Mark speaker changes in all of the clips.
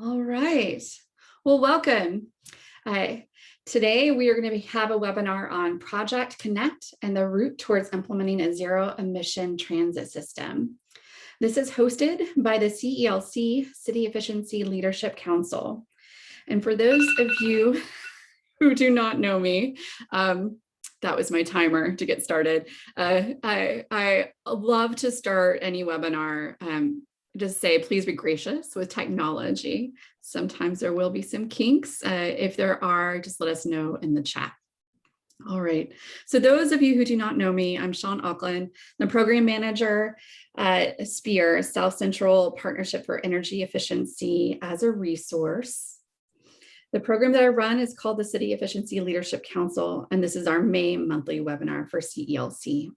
Speaker 1: All right. Well, welcome. Today, we are going to have a webinar on Project Connect and the route towards implementing a zero-emission transit system. This is hosted by the CELC, City Efficiency Leadership Council. And for those of you who do not know me, that was my timer to get started. I love to start any webinar just say, please be gracious with technology. Sometimes there will be some kinks. If there are, just let us know in the chat. All right. So those of you who do not know me, I'm Sean Auckland, the program manager at SPEAR, South Central Partnership for Energy Efficiency as a Resource. The program that I run is called the City Efficiency Leadership Council, and this is our May monthly webinar for CELC.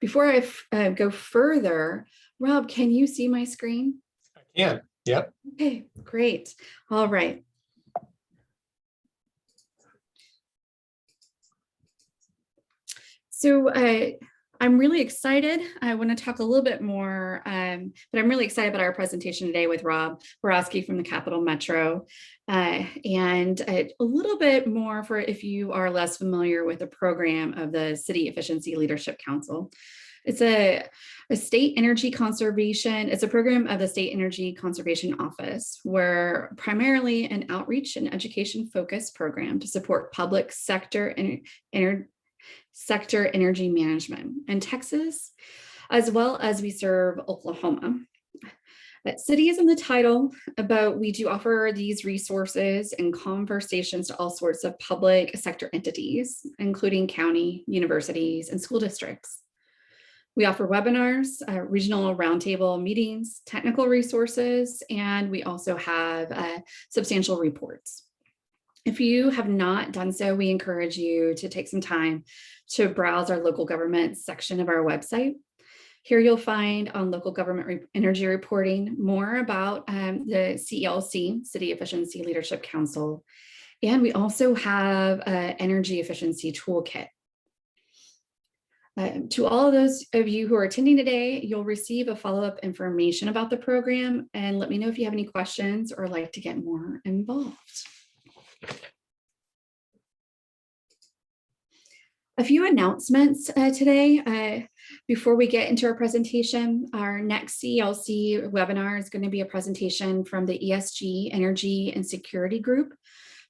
Speaker 1: Before I go further, Rob, can you see my screen?
Speaker 2: I can, yep.
Speaker 1: Okay, great. All right. So I'm really excited. I want to talk a little bit more, but I'm really excited about our presentation today with Rob Borowski from the Capital Metro. And a little bit more for if you are less familiar with the program of the City Efficiency Leadership Council. It's a state energy conservation. It's a program of the State Energy Conservation Office, where primarily an outreach and education focused program to support public sector energy management in Texas, as well as we serve Oklahoma. That city is in the title, but we do offer these resources and conversations to all sorts of public sector entities, including county, universities, and school districts. We offer webinars, regional roundtable meetings, technical resources, and we also have substantial reports. If you have not done so, we encourage you to take some time to browse our local government section of our website. Here you'll find on local government energy reporting more about the CELC, City Efficiency Leadership Council, and we also have an energy efficiency toolkit. To all of those of you who are attending today, you'll receive a follow-up information about the program, and let me know if you have any questions or like to get more involved. A few announcements today. Before we get into our presentation, our next CELC webinar is going to be a presentation from the ESG Energy and Security Group,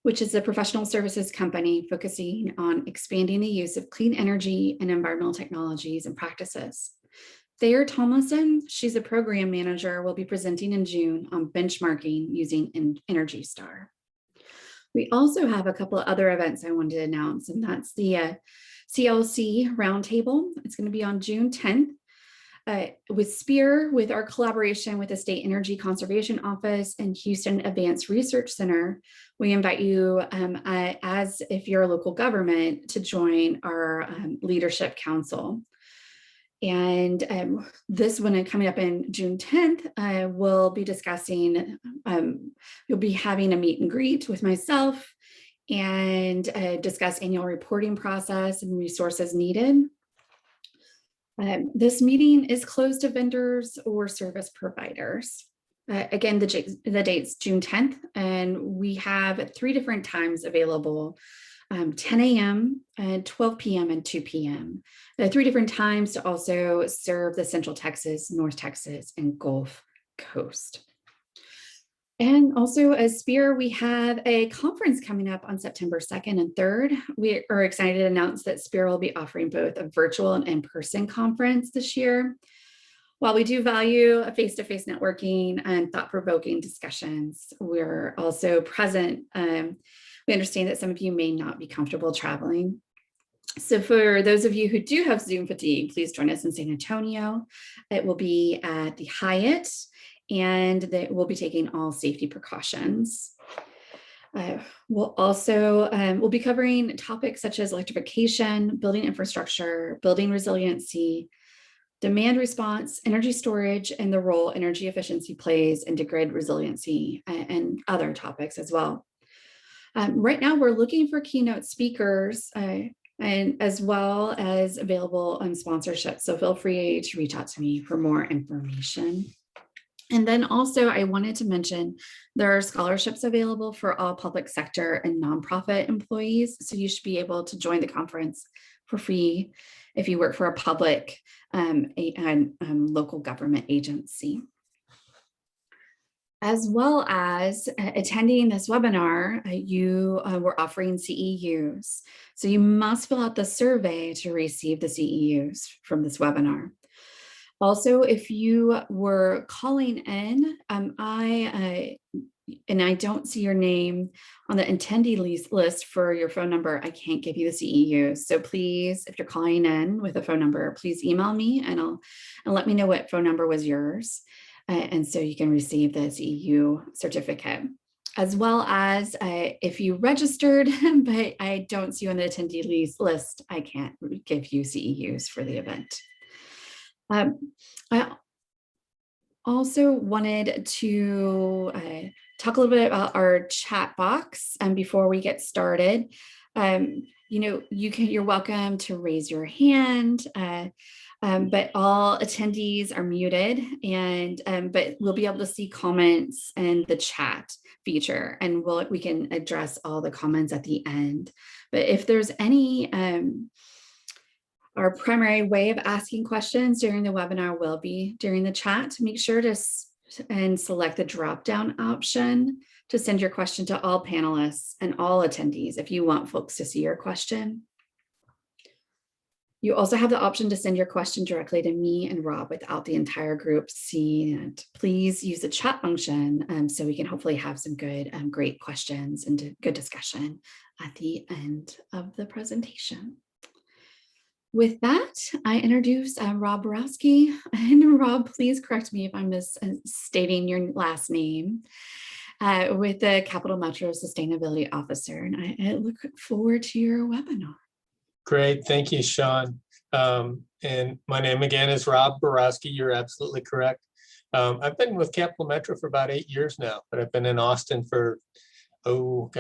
Speaker 1: which is a professional services company focusing on expanding the use of clean energy and environmental technologies and practices. Thayer Tomlinson, she's a program manager, will be presenting in June on benchmarking using Energy Star. We also have a couple of other events I wanted to announce, and that's the CLC Roundtable. It's going to be on June 10th. With SPEAR, with our collaboration with the State Energy Conservation Office and Houston Advanced Research Center, we invite you, as if you're a local government, to join our leadership council. And this one coming up in June 10th, we'll be discussing, you'll be having a meet and greet with myself and discuss annual reporting process and resources needed. This meeting is closed to vendors or service providers. Again, the date's June 10th, and we have 3 different times available, 10 a.m., 12 p.m., and 2 p.m. There are 3 different times to also serve the Central Texas, North Texas, and Gulf Coast. And also as SPEAR, we have a conference coming up on September 2nd and 3rd. We are excited to announce that SPEAR will be offering both a virtual and in-person conference this year. While we do value a face-to-face networking and thought-provoking discussions, we're also present. We understand that some of you may not be comfortable traveling. So for those of you who do have Zoom fatigue, please join us in San Antonio. It will be at the Hyatt, and we'll be taking all safety precautions. We'll be covering topics such as electrification, building infrastructure, building resiliency, demand response, energy storage, and the role energy efficiency plays into grid resiliency, and other topics as well. Right now, we're looking for keynote speakers, and as well as available on sponsorship. So feel free to reach out to me for more information. And then also I wanted to mention there are scholarships available for all public sector and nonprofit employees. So you should be able to join the conference for free if you work for a public local government agency. As well as attending this webinar, we're offering CEUs. So you must fill out the survey to receive the CEUs from this webinar. Also, if you were calling in, and I don't see your name on the attendee list for your phone number, I can't give you the CEUs. So please, if you're calling in with a phone number, please email me and let me know what phone number was yours. And so you can receive the CEU certificate. As well as if you registered, but I don't see you on the attendee list, I can't give you CEUs for the event. I also wanted to talk a little bit about our chat box before we get started. You're welcome to raise your hand, but all attendees are muted, but we'll be able to see comments in the chat feature, and we can address all the comments at the end. But if there's any our primary way of asking questions during the webinar will be during the chat. Make sure to select the drop-down option to send your question to all panelists and all attendees if you want folks to see your question. You also have the option to send your question directly to me and Rob without the entire group seeing it. Please use the chat function so we can hopefully have some great questions and good discussion at the end of the presentation. With that, I introduce Rob Borowski. And Rob, please correct me if I'm misstating your last name, with the Capital Metro Sustainability Officer. And I look forward to your webinar.
Speaker 2: Great, thank you, Sean. And my name again is Rob Borowski. You're absolutely correct. I've been with Capital Metro for about 8 years now, but I've been in Austin for, doing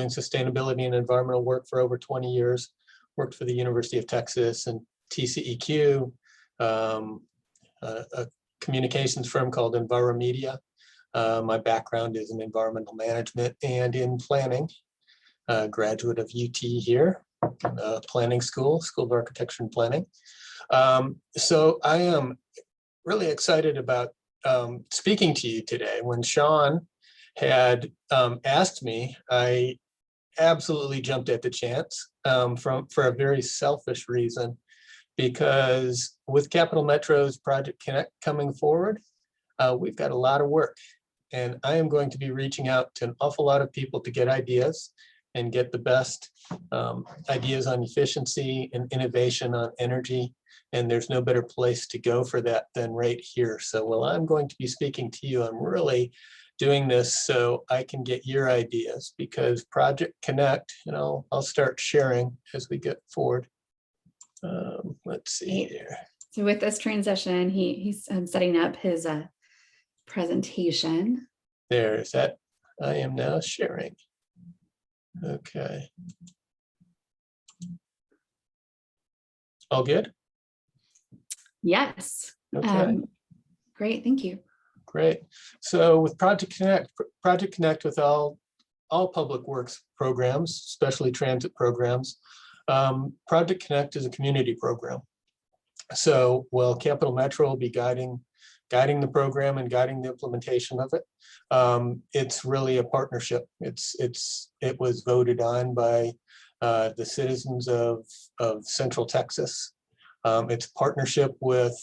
Speaker 2: sustainability and environmental work for over 20 years. Worked for the University of Texas and TCEQ, a communications firm called Enviromedia. My background is in environmental management and in planning. Graduate of UT here, planning school of architecture and planning. So I am really excited about speaking to you today. When Sean had asked me, I absolutely jumped at the chance for a very selfish reason, because with Capital Metro's Project Connect coming forward, we've got a lot of work, and I am going to be reaching out to an awful lot of people to get ideas and get the best ideas on efficiency and innovation on energy. And there's no better place to go for that than right here. So while I'm going to be speaking to you, I'm really doing this so I can get your ideas, because Project Connect, I'll start sharing as we get forward. Let's see here.
Speaker 1: So with this transition, he's setting up his presentation.
Speaker 2: There's that. I am now sharing. Okay. All good?
Speaker 1: Yes.
Speaker 2: Okay.
Speaker 1: Great, thank you.
Speaker 2: Great. So with Project Connect with all public works programs, especially transit programs, Project Connect is a community program. So while Capital Metro will be guiding the program and guiding the implementation of it, it's really a partnership. It was voted on by the citizens of Central Texas. It's a partnership with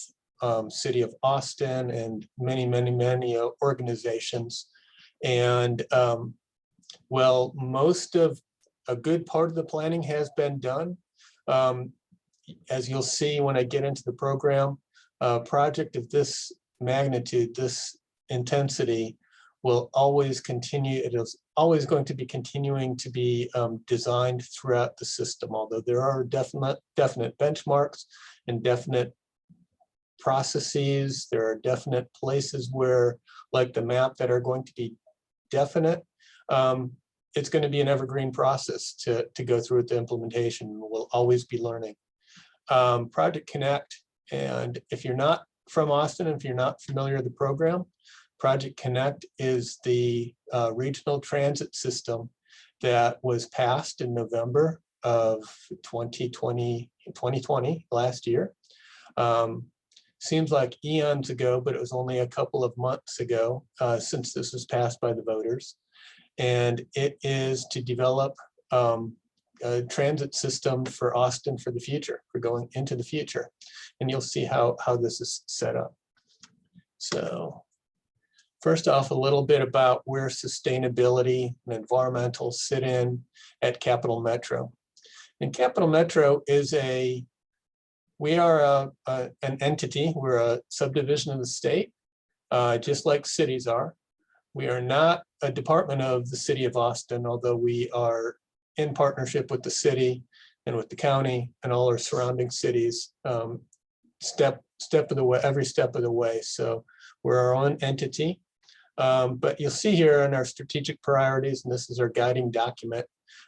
Speaker 2: City of Austin and many organizations. And well, most of a good part of the planning has been done. As you'll see when I get into the program, a project of this magnitude, this intensity, will always continue. It is always going to be continuing to be designed throughout the system, although there are definite benchmarks and definite processes. There are definite places where, like the map, that are going to be definite. It's going to be an evergreen process to go through with the implementation. We'll always be learning. Project Connect, and if you're not from Austin, if you're not familiar with the program, Project Connect is the regional transit system that was passed in November of 2020, last year. Seems like eons ago, but it was only a couple of months ago since this was passed by the voters. And it is to develop a transit system for Austin for the future, for going into the future. And you'll see how this is set up. So first off, a little bit about where sustainability and environmental sit in at Capital Metro. And Capital Metro is we are an entity, we're a subdivision of the state, just like cities are. We are not a department of the city of Austin, although we are in partnership with the city and with the county and all our surrounding cities, every step of the way. So we're our own entity. But you'll see here in our strategic priorities, and this is our guiding document.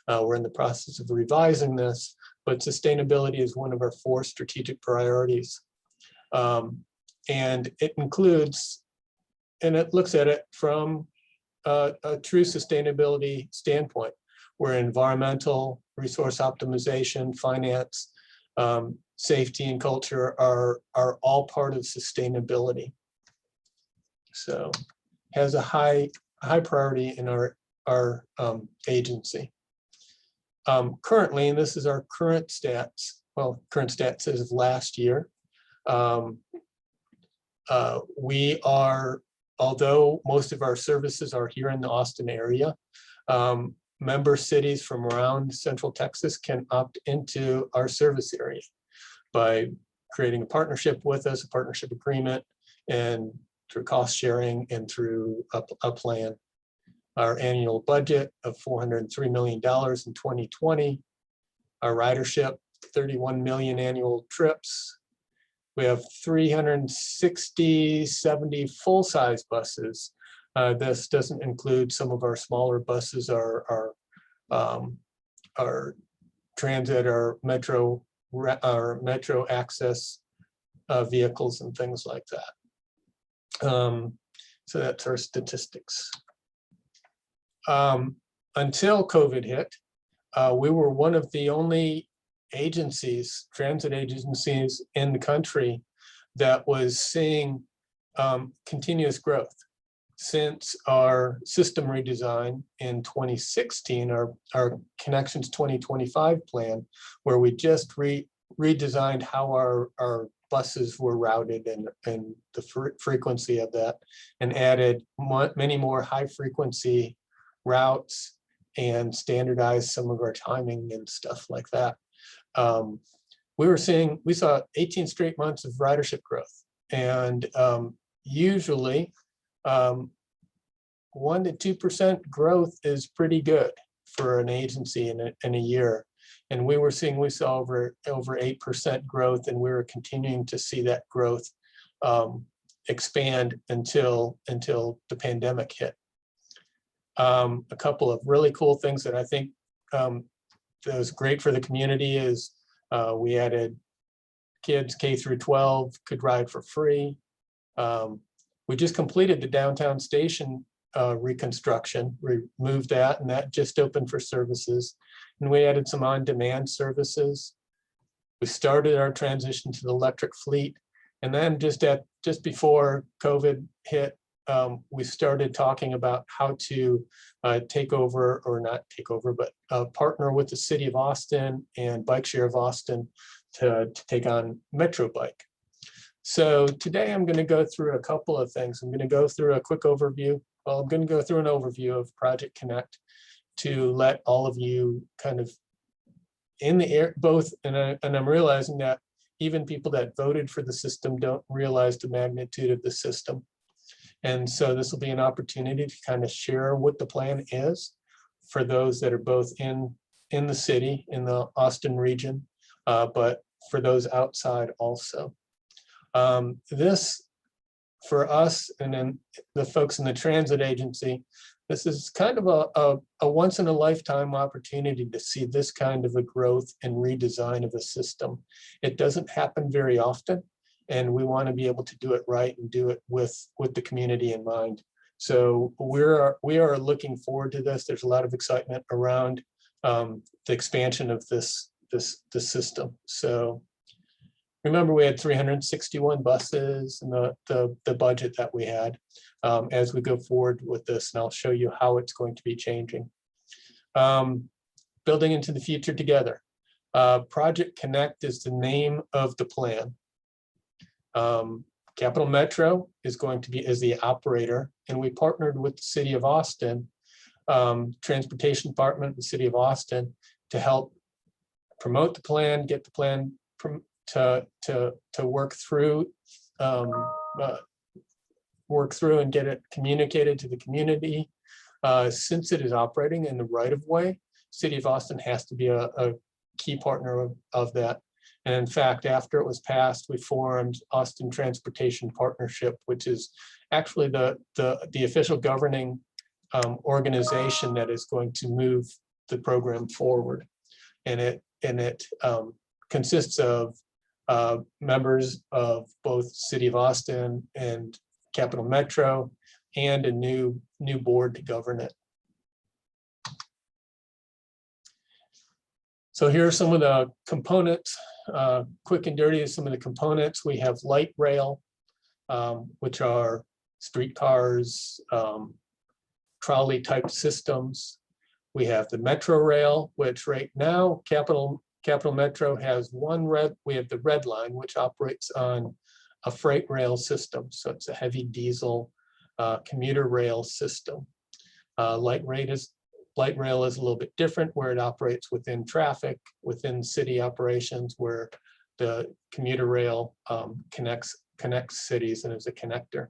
Speaker 2: We're in the process of revising this, but sustainability is one of our 4 strategic priorities. And it includes, and it looks at it from a true sustainability standpoint, where environmental, resource optimization, finance, safety, and culture are all part of sustainability. So has a high priority in our agency. Currently, and this is our current stats, well, current stats as of last year, we are, although most of our services are here in the Austin area, member cities from around Central Texas can opt into our service area by creating a partnership with us, a partnership agreement, and through cost sharing and through a plan. Our annual budget of $403 million in 2020. Our ridership, 31 million annual trips. We have 70 full-size buses. This doesn't include some of our smaller buses, our transit, our metro access vehicles and things like that. So that's our statistics. Until COVID hit, we were one of the only agencies, transit agencies in the country that was seeing continuous growth. Since our system redesign in 2016, our Connections 2025 plan, where we just redesigned how our buses were routed and the frequency of that, and added many more high frequency routes and standardized some of our timing and stuff like that. We saw 18 straight months of ridership growth, and usually 1% to 2% growth is pretty good for an agency in a year. And we saw over 8% growth, and we were continuing to see that growth expand until the pandemic hit. A couple of really cool things that I think that was great for the community is we added kids K through 12 could ride for free. We just completed the downtown station reconstruction, removed that, and that just opened for services. And we added some on-demand services. We started our transition to the electric fleet. And then just before COVID hit, we started talking about how to take over, or not take over, but partner with the city of Austin and Bike Share of Austin to take on MetroBike. So today I'm going to go through a couple of things. I'm going to go through a quick overview. Well, I'm going to go through an overview of Project Connect to let all of you kind of in the air, both, and I'm realizing that even people that voted for the system don't realize the magnitude of the system. And so this will be an opportunity to kind of share what the plan is for those that are both in the city, in the Austin region, but for those outside also. This, for us, and then the folks in the transit agency, this is kind of a once in a lifetime opportunity to see this kind of a growth and redesign of a system. It doesn't happen very often. and we want to be able to do it right and do it with the community in mind. So we are looking forward to this. There's a lot of excitement around the expansion of this system. So remember, we had 361 buses and the budget that we had. As we go forward with this, and I'll show you how it's going to be changing. Building into the future together. Project Connect is the name of the plan. Capital Metro is going to be the operator, and we partnered with the City of Austin, Transportation Department, the City of Austin, to help promote the plan, get the plan to work through and get it communicated to the community. Since it is operating in the right of way, City of Austin has to be a key partner of that. And in fact, after it was passed, we formed Austin Transportation Partnership, which is actually the official governing organization that is going to move the program forward. And it consists of members of both City of Austin and Capital Metro, and a new board to govern it. So here are some of the components, quick and dirty is some of the components. We have light rail, which are streetcars, trolley type systems. We have the Metro Rail, which right now Capital Metro has we have the Red Line, which operates on a freight rail system. So it's a heavy diesel commuter rail system. Light rail is a little bit different, where it operates within traffic, within city operations, where the commuter rail connects cities and is a connector.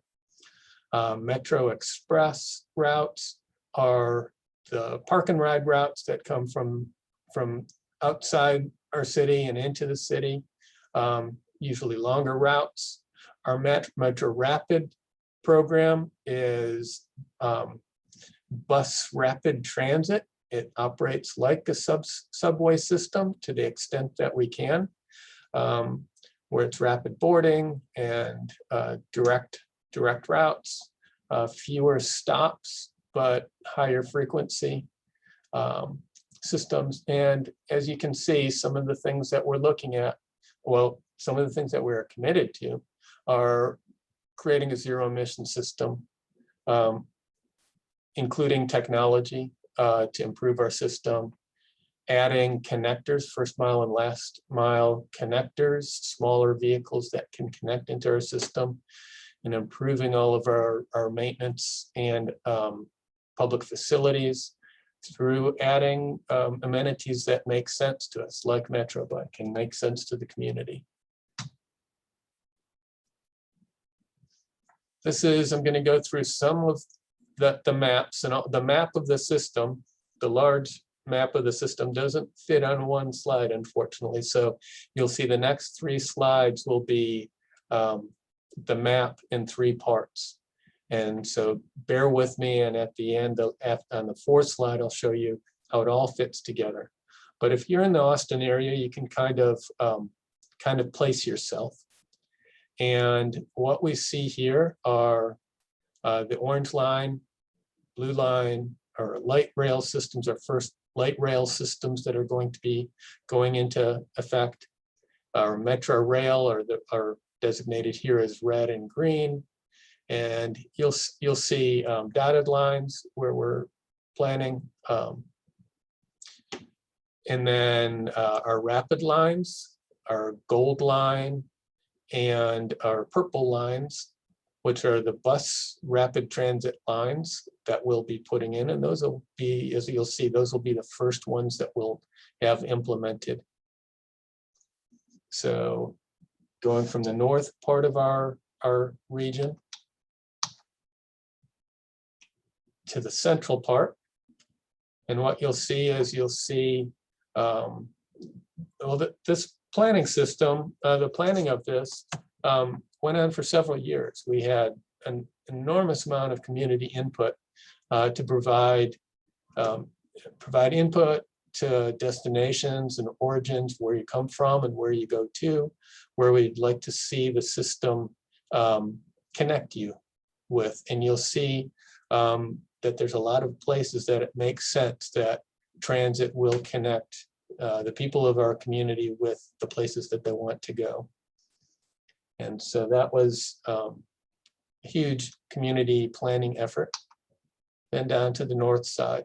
Speaker 2: Metro Express routes are the park and ride routes that come from outside our city and into the city, usually longer routes. Our Metro Rapid program is bus rapid transit. It operates like a subway system to the extent that we can, where it's rapid boarding and direct routes, fewer stops, but higher frequency systems. And as you can see, some of the things that we're looking at, some of the things that we're committed to are creating a zero-emission system, including technology to improve our system, adding connectors, first mile and last mile connectors, smaller vehicles that can connect into our system, and improving all of our maintenance and public facilities through adding amenities that make sense to us, like MetroBike, and make sense to the community. I'm going to go through some of the maps, and the map of the system, the large map of the system doesn't fit on one slide, unfortunately. So you'll see the next 3 slides will be the map in 3 parts. And so bear with me, and at the end, on the 4th slide, I'll show you how it all fits together. But if you're in the Austin area, you can kind of place yourself. And what we see here are the orange line, blue line, or light rail systems, are first light rail systems that are going to be going into effect. Our Metro Rail are designated here as red and green. And you'll see dotted lines where we're planning. And then our rapid lines, our gold line, and our purple lines, which are the bus rapid transit lines that we'll be putting in. And those will be, as you'll see, those will be the first ones that we'll have implemented. So going from the north part of our region to the central part. And what you'll see is this planning system, the planning of this went on for several years. We had an enormous amount of community input to provide input, to destinations and origins, where you come from and where you go to, where we'd like to see the system connect you with. And you'll see that there's a lot of places that it makes sense that transit will connect the people of our community with the places that they want to go. And so that was a huge community planning effort. Then down to the north side,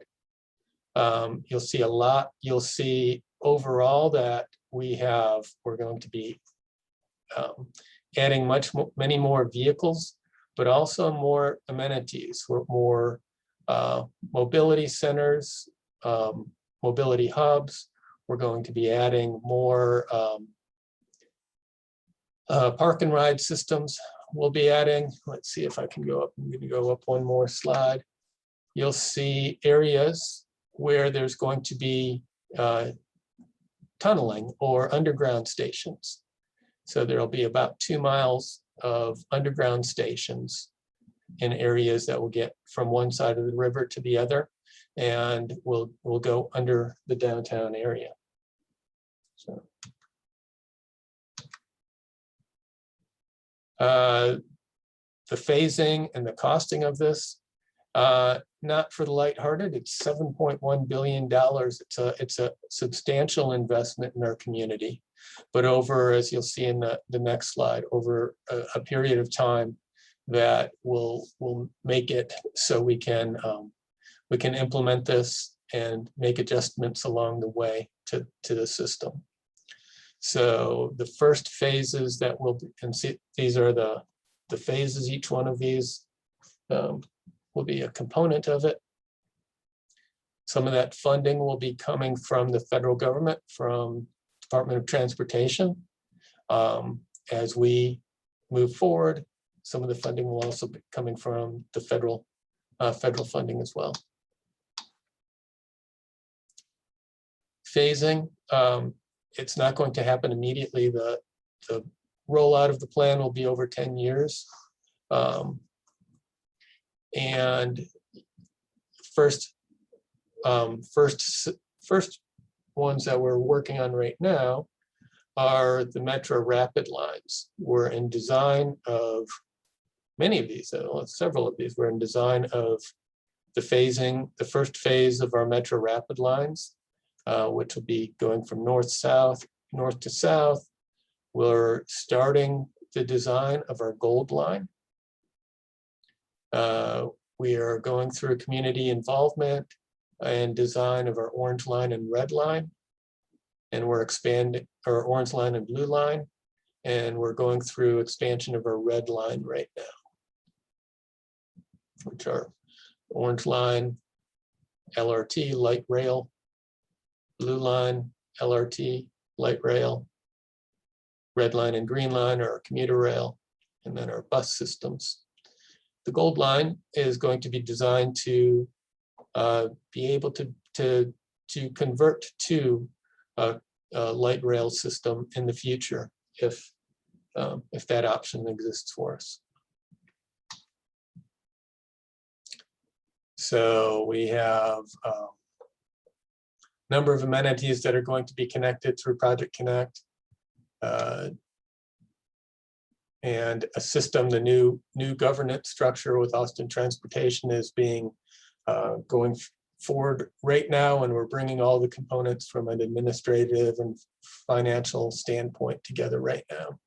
Speaker 2: you'll see a lot. You'll see overall that we're going to be adding many more vehicles, but also more amenities, more mobility centers, mobility hubs. We're going to be adding more park and ride systems. We'll be adding, let's see if I can go up. I'm going to go up one more slide. You'll see areas where there's going to be tunneling or underground stations. So there'll be about 2 miles of underground stations in areas that will get from one side of the river to the other, and we'll go under the downtown area. So the phasing and the costing of this, not for the lighthearted. It's $7.1 billion. It's a substantial investment in our community, but over, as you'll see in the next slide, over a period of time that will make it so we can implement this and make adjustments along the way to the system. So the first phases that we'll, and see, these are the phases. Each one of these will be a component of it. Some of that funding will be coming from the federal government, from Department of Transportation. As we move forward, some of the funding will also be coming from the federal funding as well. Phasing, it's not going to happen immediately. The rollout of the plan will be over 10 years. And first ones that we're working on right now are the Metro Rapid lines. We're in design of many of these, several of these. We're in design of the phasing, the first phase of our Metro Rapid lines, which will be going from north to south. We're starting the design of our Gold line. We are going through community involvement and design of our Orange line and Red line. And we're expanding our Orange line and Blue line. And we're going through expansion of our Red line right now, which are Orange line, LRT, light rail, Blue line, LRT, light rail, Red line and Green line are our commuter rail, and then our bus systems. The Gold line is going to be designed to be able to convert to a light rail system in the future if that option exists for us. So we have a number of amenities that are going to be connected through Project Connect. And a system, the new governance structure with Austin Transportation is being going forward right now, and we're bringing all the components from an administrative and financial standpoint together right now.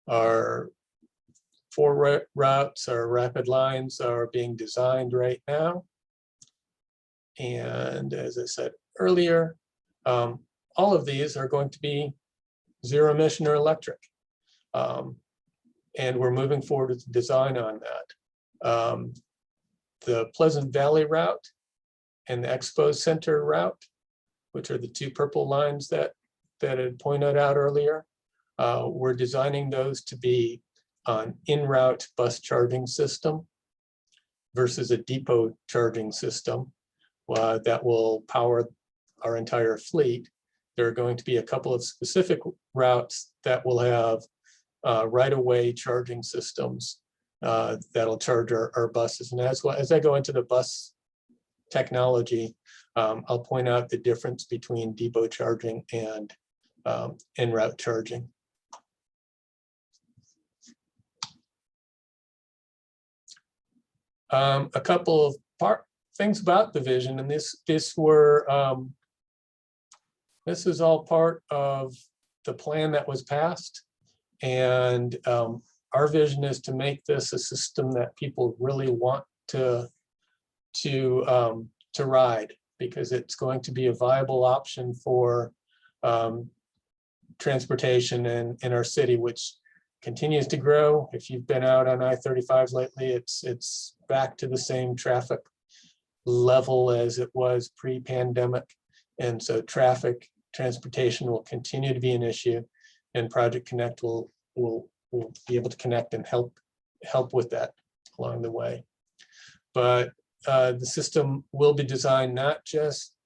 Speaker 2: Our 4 routes, our rapid lines, are being designed right now. And as I said earlier, all of these are going to be zero emission or electric. And we're moving forward with the design on that. The Pleasant Valley route and the Expo Center route, which are the 2 purple lines that I had pointed out earlier, we're designing those to be an in-route bus charging system versus a depot charging system that will power our entire fleet. There are going to be a couple of specific routes that will have right-of-way charging systems that'll charge our buses. And as I go into the bus technology, I'll point out the difference between depot charging and en-route charging. A couple of things about the vision, and this is all part of the plan that was passed, and our vision is to make this a system that people really want to ride, because it's going to be a viable option for transportation in our city, which continues to grow. If you've been out on I-35 lately, it's back to the same traffic level as it was pre-pandemic. And so transportation will continue to be an issue, and Project Connect will be able to connect and help with that along the way. But the system will be designed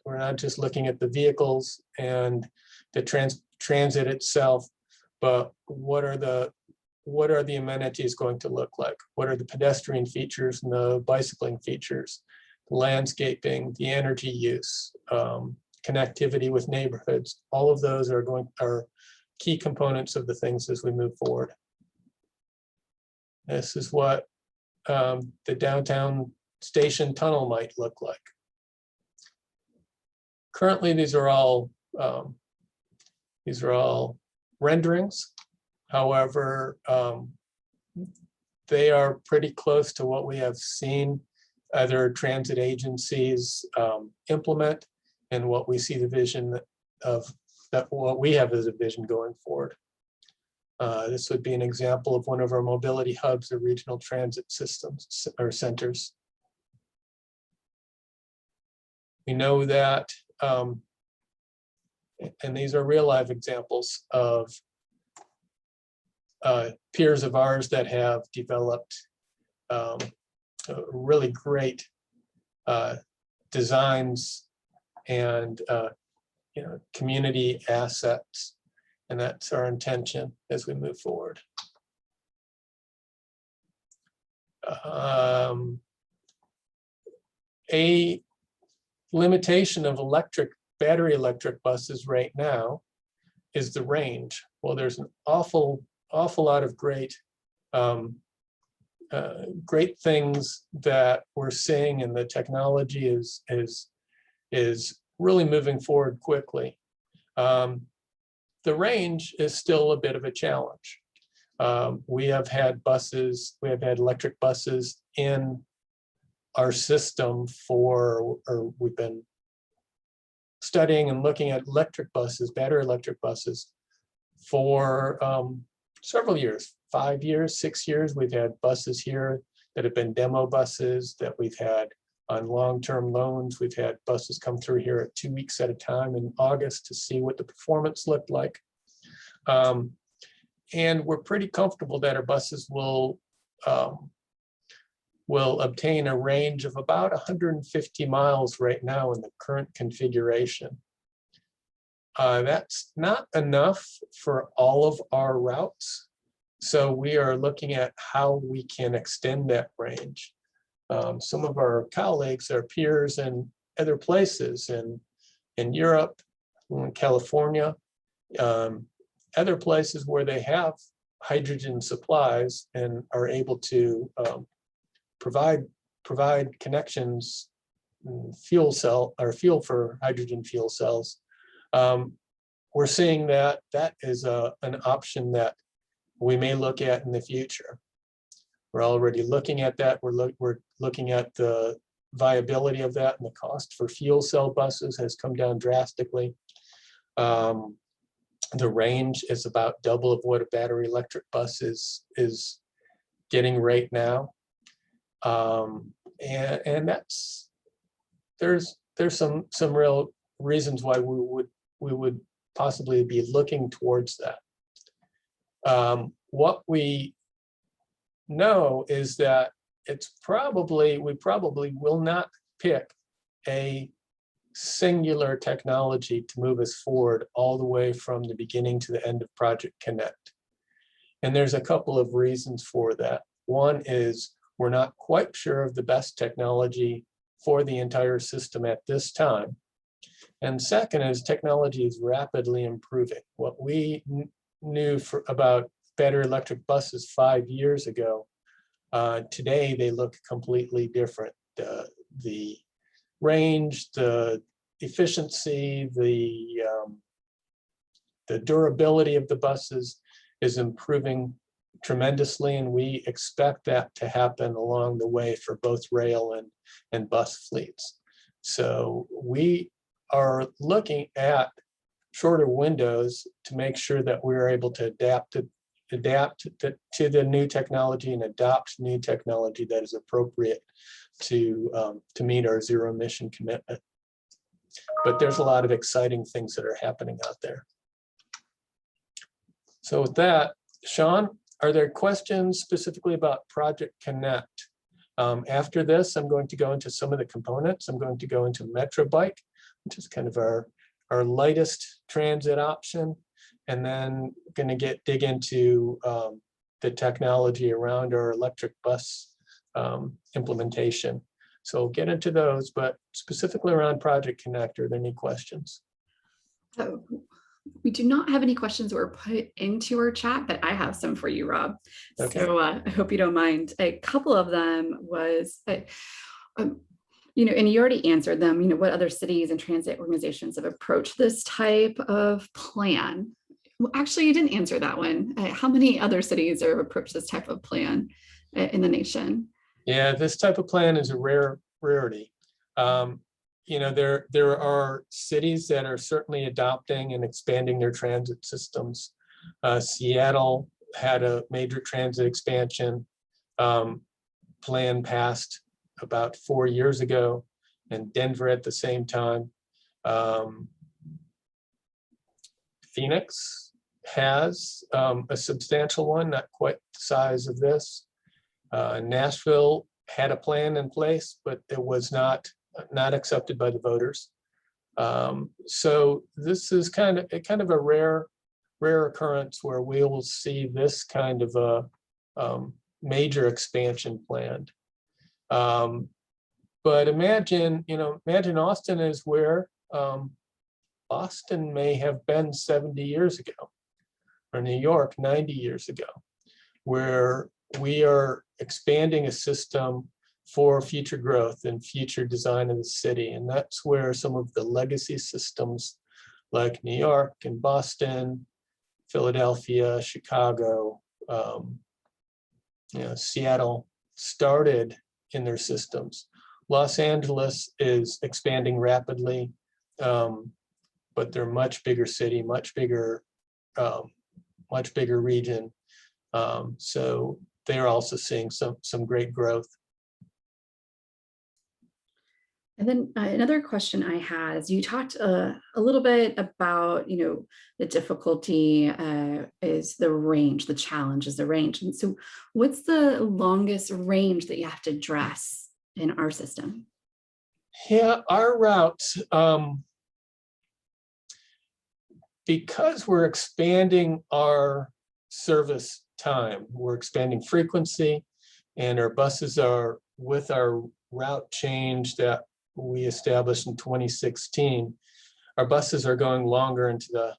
Speaker 2: we're not just looking at the vehicles and the transit itself, but what are the amenities going to look like? What are the pedestrian features and the bicycling features, the landscaping, the energy use, connectivity with neighborhoods? All of those are key components of the things as we move forward. This is what the downtown station tunnel might look like. Currently, these are all renderings. However, they are pretty close to what we have seen other transit agencies implement, and what we see the vision of what we have as a vision going forward. This would be an example of one of our mobility hubs or regional transit systems or centers. We know that, and these are real life examples of peers of ours that have developed really great designs and community assets, and that's our intention as we move forward. A limitation of battery electric buses right now is the range. Well, there's an awful lot of great things that we're seeing, and the technology is really moving forward quickly. The range is still a bit of a challenge. We have had electric buses in our system we've been studying and looking at battery electric buses for several years, 5 years, 6 years. We've had buses here that have been demo buses that we've had on long-term loans. We've had buses come through here at 2 weeks at a time in August to see what the performance looked like. And we're pretty comfortable that our buses will obtain a range of about 150 miles right now in the current configuration. That's not enough for all of our routes. So we are looking at how we can extend that range. Some of our colleagues, our peers in other places in Europe, in California, other places where they have hydrogen supplies and are able to provide connections, fuel for hydrogen fuel cells. We're seeing that is an option that we may look at in the future. We're already looking at that. We're looking at the viability of that, and the cost for fuel cell buses has come down drastically. The range is about double of what a battery electric bus is getting right now. And there's some real reasons why we would possibly be looking towards that. What we know is that we probably will not pick a singular technology to move us forward all the way from the beginning to the end of Project Connect. And there's a couple of reasons for that. One is we're not quite sure of the best technology for the entire system at this time. And second is technology is rapidly improving. What we knew about battery electric buses 5 years ago, today they look completely different. The range, the efficiency, the durability of the buses is improving tremendously, and we expect that to happen along the way for both rail and bus fleets. So we are looking at shorter windows to make sure that we're able to adapt to the new technology and adopt new technology that is appropriate to meet our zero emission commitment. But there's a lot of exciting things that are happening out there. So with that, Sean, are there questions specifically about Project Connect? After this, I'm going to go into some of the components. I'm going to go into MetroBike, which is kind of our lightest transit option, and then going to dig into the technology around our electric bus implementation. So we'll get into those, but specifically around Project Connect, are there any questions?
Speaker 1: We do not have any questions that were put into our chat, but I have some for you, Rob. Okay. So I hope you don't mind. A couple of them was, and you already answered them, what other cities and transit organizations have approached this type of plan? Well, actually, you didn't answer that one. How many other cities have approached this type of plan in the nation? Yeah,
Speaker 2: this type of plan is a rarity. There are cities that are certainly adopting and expanding their transit systems. Seattle had a major transit expansion plan passed about 4 years ago, and Denver at the same time. Phoenix has a substantial one, not quite the size of this. Nashville had a plan in place, but it was not accepted by the voters. So this is kind of a rare occurrence where we will see this kind of a major expansion planned. But imagine Austin is where Boston may have been 70 years ago, or New York 90 years ago, where we are expanding a system for future growth and future design of the city. And that's where some of the legacy systems like New York and Boston, Philadelphia, Chicago, Seattle started in their systems. Los Angeles is expanding rapidly, but they're much bigger city, much bigger region. So they're also seeing some great growth.
Speaker 1: And then another question I had is, you talked a little bit about, the difficulty is the range, the challenge is the range. And so what's the longest range that you have to address in our system?
Speaker 2: Yeah, our routes, because we're expanding our service time, we're expanding frequency, and our buses are, with our route change that we established in 2016, our buses are going longer into the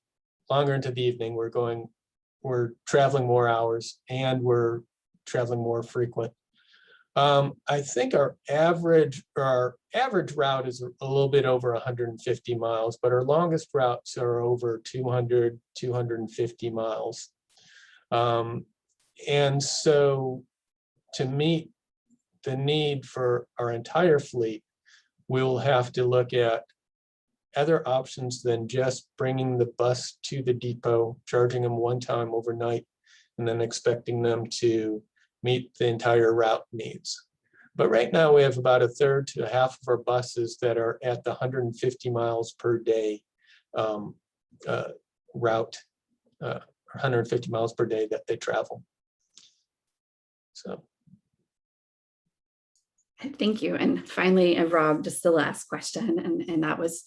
Speaker 2: evening. We're traveling more hours, and we're traveling more frequent. I think our average route is a little bit over 150 miles, but our longest routes are over 200, 250 miles. And so to meet the need for our entire fleet, we'll have to look at other options than just bringing the bus to the depot, charging them one time overnight, and then expecting them to meet the entire route needs. But right now we have about a third to half of our buses that are at the 150 miles per day route, 150 miles per day that they travel. So.
Speaker 1: Thank you. And finally, Rob, just the last question, and that was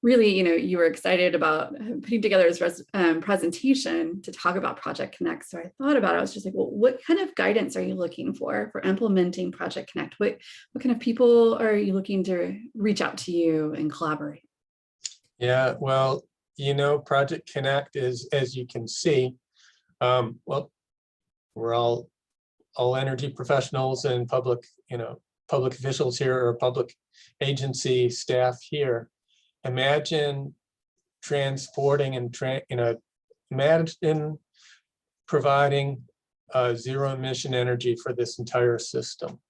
Speaker 1: really, you were excited about putting together this presentation to talk about Project Connect. So I thought about it. I was just like, well, what kind of guidance are you looking for implementing Project Connect? What kind of people are you looking to reach out to you and collaborate?
Speaker 2: Yeah, well, Project Connect is, as you can see, well, we're all energy professionals and public officials here, or public agency staff here. Imagine transporting and imagine providing zero emission energy for this entire system.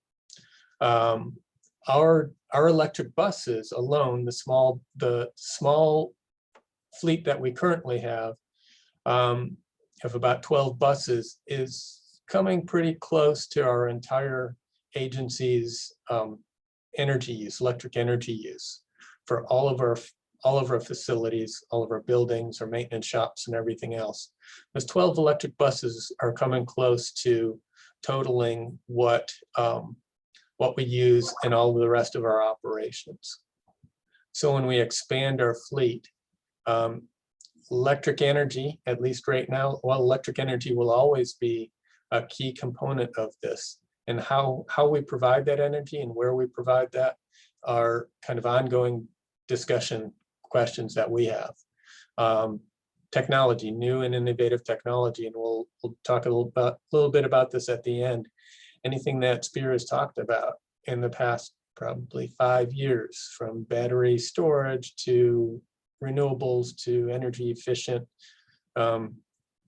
Speaker 2: Our electric buses alone, the small fleet that we currently have of about 12 buses, is coming pretty close to our entire agency's energy use, electric energy use, for all of our facilities, all of our buildings, our maintenance shops, and everything else. Those 12 electric buses are coming close to totaling what we use in all of the rest of our operations. So when we expand our fleet, electric energy, at least right now, well, electric energy will always be a key component of this. And how we provide that energy and where we provide that are kind of ongoing discussion questions that we have. Technology, new and innovative technology, and we'll talk a little bit about this at the end. Anything that Spear has talked about in the past probably 5 years, from battery storage to renewables to energy efficient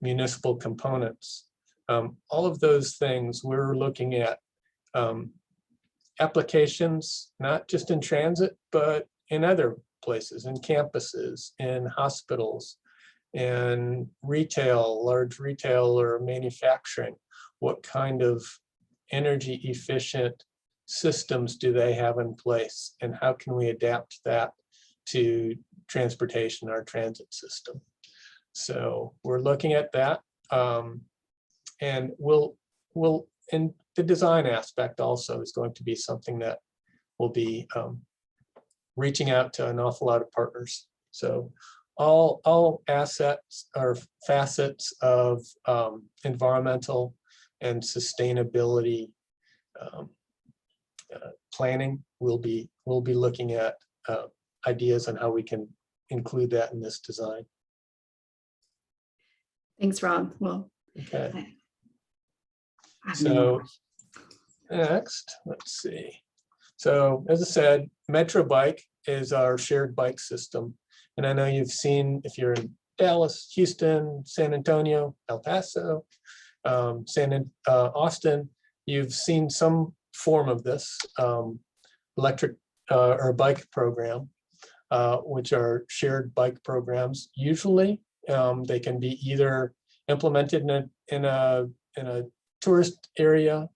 Speaker 2: municipal components. All of those things we're looking at applications, not just in transit, but in other places, in campuses, in hospitals, in retail, large retail or manufacturing. What kind of energy efficient systems do they have in place, and how can we adapt that to transportation, our transit system? So we're looking at that, and we'll in the design aspect also is going to be something that will be reaching out to an awful lot of partners. So all assets or facets of environmental and sustainability planning, we'll be looking at ideas on how we can include that in this design.
Speaker 1: Thanks, Rob. Well,
Speaker 2: okay. So next, let's see. So as I said, MetroBike is our shared bike system. And I know you've seen, if you're in Dallas, Houston, San Antonio, El Paso, Austin, you've seen some form of this electric or bike program, which are shared bike programs. Usually they can be either implemented in a tourist area,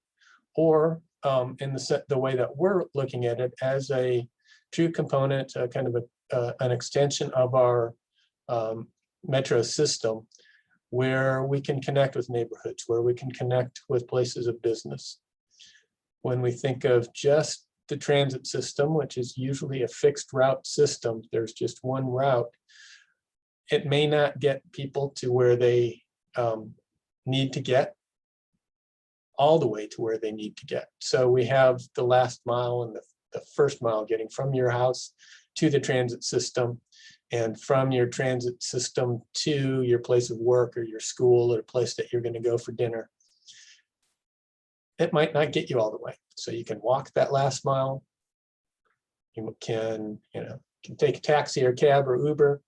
Speaker 2: or in the way that we're looking at it, as a true component, kind of an extension of our metro system, where we can connect with neighborhoods, where we can connect with places of business. When we think of just the transit system, which is usually a fixed route system, there's just one route, it may not get people to where they need to get, all the way to where they need to get. So we have the last mile and the first mile, getting from your house to the transit system, and from your transit system to your place of work or your school or the place that you're going to go for dinner. It might not get you all the way. So you can walk that last mile. You can take a taxi or cab or Uber,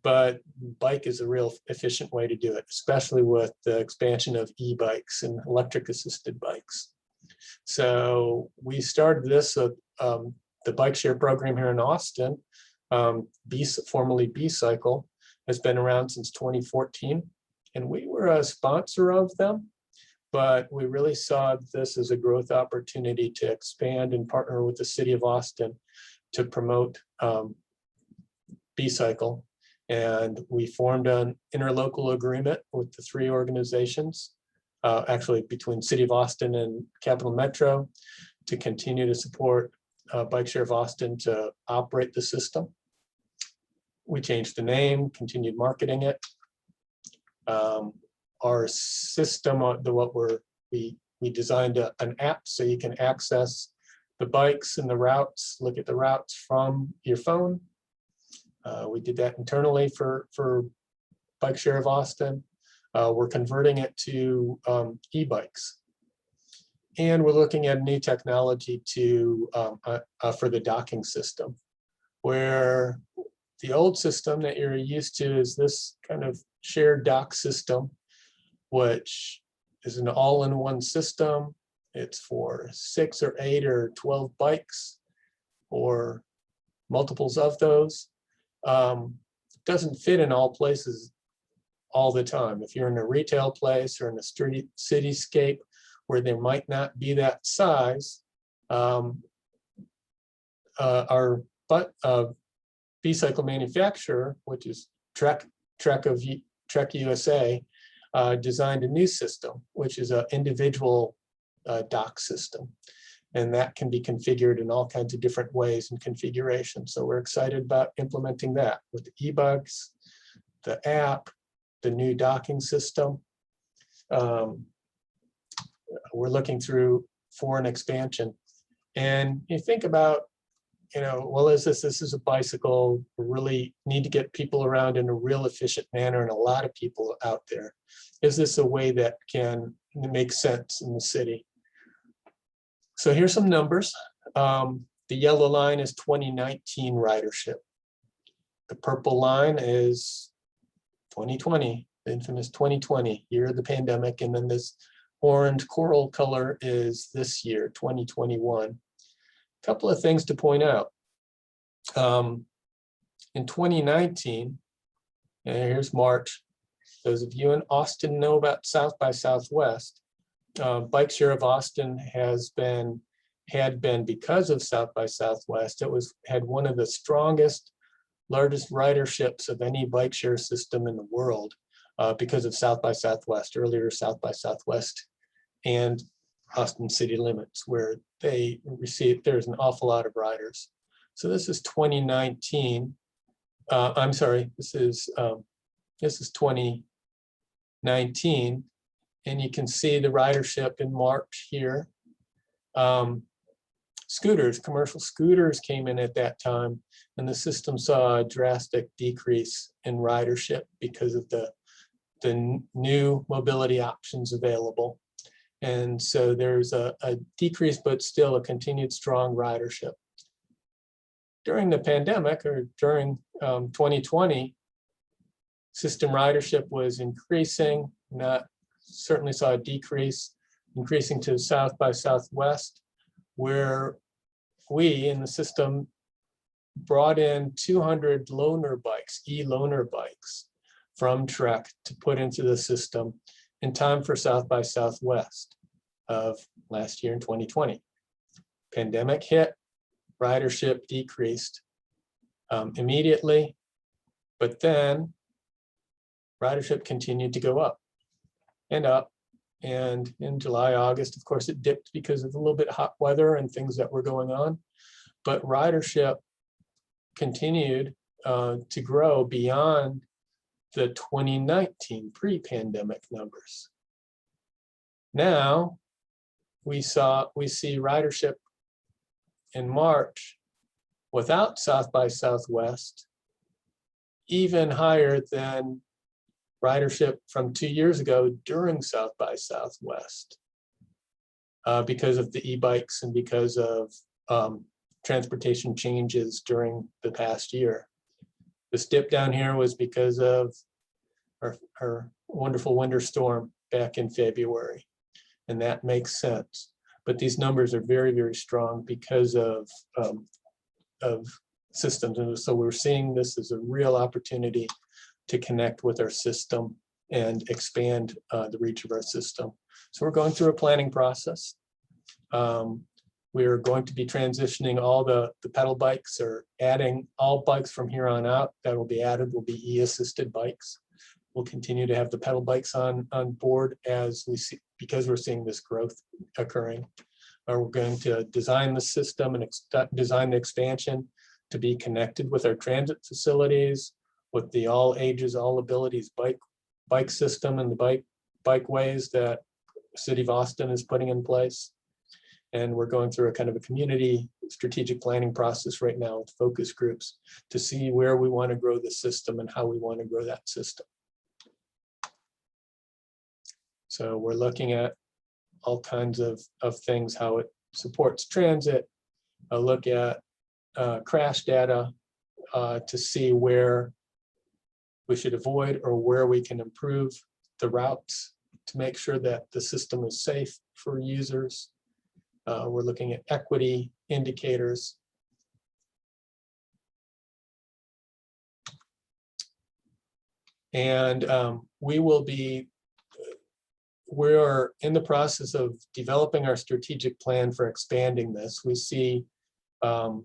Speaker 2: but bike is a real efficient way to do it, especially with the expansion of e-bikes and electric assisted bikes. So we started this, the bike share program here in Austin, formerly B-Cycle, has been around since 2014. And we were a sponsor of them, but we really saw this as a growth opportunity to expand and partner with the city of Austin to promote B-Cycle. And we formed an interlocal agreement with the 3 organizations, actually between City of Austin and Capital Metro, to continue to support Bike Share of Austin to operate the system. we changed the name, continued marketing it. Our system, we designed an app so you can access the bikes and the routes, look at the routes from your phone. We did that internally for Bike Share of Austin. We're converting it to e-bikes. And we're looking at new technology for the docking system, where the old system that you're used to is this kind of shared dock system, which is an all-in-one system. It's for 6 or 8 or 12 bikes or multiples of those. Doesn't fit in all places all the time. If you're in a retail place or in a street cityscape where there might not be that size, our B-cycle manufacturer, which is Trek USA, designed a new system, which is an individual dock system. And that can be configured in all kinds of different ways and configurations. So we're excited about implementing that with the e-bikes, the app, the new docking system. We're looking for an expansion. And you think about, well, is this is a bicycle. We really need to get people around in a real efficient manner, and a lot of people out there. Is this a way that can make sense in the city? So here's some numbers. The yellow line is 2019 ridership. The purple line is 2020, the infamous 2020, year of the pandemic. And then this orange coral color is this year, 2021. A couple of things to point out. In 2019, and here's March, those of you in Austin know about South by Southwest. Bike Share of Austin had been because of South by Southwest. It had one of the strongest, largest riderships of any bike share system in the world because of South by Southwest, earlier South by Southwest and Austin city limits, where there's an awful lot of riders. So this is 2019. I'm sorry, this is 2019. And you can see the ridership in March here. Commercial scooters came in at that time, and the system saw a drastic decrease in ridership because of the new mobility options available. And so there's a decrease, but still a continued strong ridership. During the pandemic, or during 2020, system ridership was increasing, certainly saw a decrease, increasing to South by Southwest, where we in the system brought in 200 loaner bikes, e-loaner bikes from Trek to put into the system in time for South by Southwest of last year in 2020. Pandemic hit, ridership decreased immediately, but then ridership continued to go up and up. And in July, August, of course, it dipped because of a little bit of hot weather and things that were going on. But ridership continued to grow beyond the 2019 pre-pandemic numbers. Now we see ridership in March without South by Southwest even higher than ridership from 2 years ago during South by Southwest because of the e-bikes and because of transportation changes during the past year. This dip down here was because of our wonderful winter storm back in February, and that makes sense. But these numbers are very, very strong because of systems. And so we're seeing this as a real opportunity to connect with our system and expand the reach of our system. So we're going through a planning process. We are going to be transitioning all the pedal bikes, or adding all bikes from here on out that will be added will be e-assisted bikes. We'll continue to have the pedal bikes on board as we see, because we're seeing this growth occurring. We're going to design the system and design the expansion to be connected with our transit facilities, with the all ages, all abilities bike system and the bikeways that City of Austin is putting in place. And we're going through a kind of a community strategic planning process right now with focus groups to see where we want to grow the system and how we want to grow that system. So we're looking at all kinds of things, how it supports transit, a look at crash data to see where we should avoid or where we can improve the routes to make sure that the system is safe for users. We're looking at equity indicators. And we're in the process of developing our strategic plan for expanding this. We see that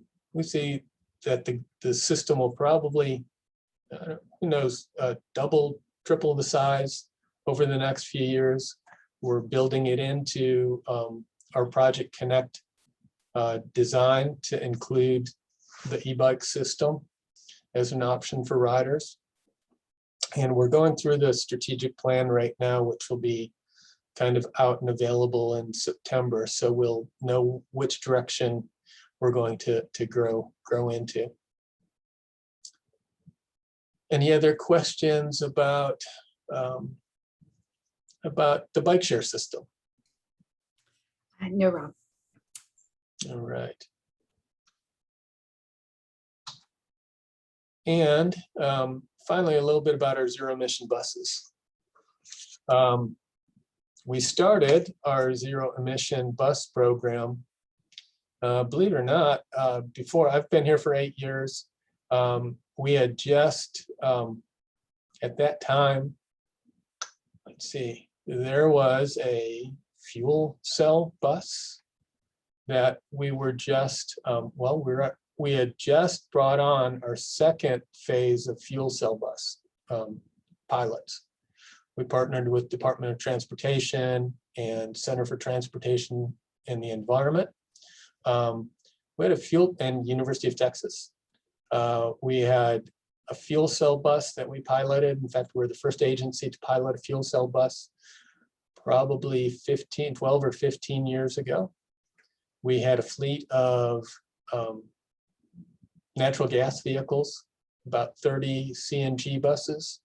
Speaker 2: the system will probably, who knows, double, triple the size over the next few years. We're building it into our Project Connect design to include the e-bike system as an option for riders. And we're going through the strategic plan right now, which will be kind of out and available in September. So we'll know which direction we're going to grow into. Any other questions about the bike share system?
Speaker 1: No, Rob.
Speaker 2: All right. And finally, a little bit about our zero-emission buses. We started our zero-emission bus program, believe it or not, before. I've been here for 8 years. We had just, at that time, let's see, there was a fuel cell bus that we were just, we had just brought on our second phase of fuel cell bus pilots. We partnered with Department of Transportation and Center for Transportation and the Environment. We had a fuel, and University of Texas. We had a fuel cell bus that we piloted. In fact, we're the first agency to pilot a fuel cell bus probably 12 or 15 years ago. We had a fleet of natural gas vehicles, about 30 CNG buses,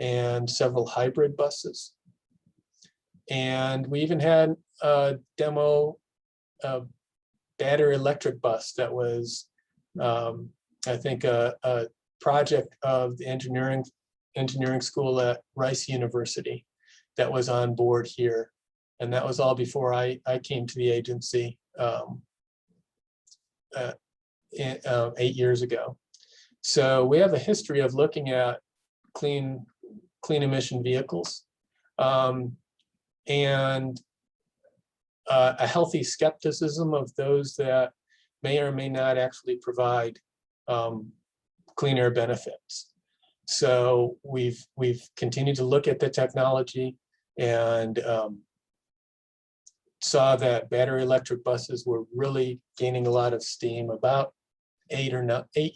Speaker 2: and several hybrid buses. And we even had a demo battery electric bus that was, I think, a project of the engineering school at Rice University that was on board here. And that was all before I came to the agency 8 years ago. So we have a history of looking at clean emission vehicles and a healthy skepticism of those that may or may not actually provide clean air benefits. So we've continued to look at the technology and saw that battery electric buses were really gaining a lot of steam about 8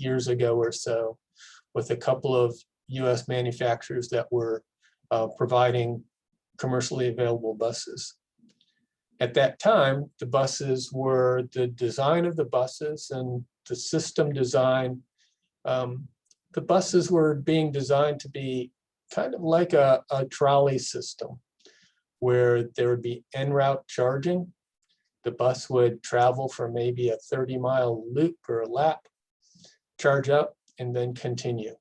Speaker 2: years ago or so, with a couple of US manufacturers that were providing commercially available buses. At that time, the design of the buses and the system design, the buses were being designed to be kind of like a trolley system, where there would be en route charging. The bus would travel for maybe a 30-mile loop or a lap, charge up, and then continue.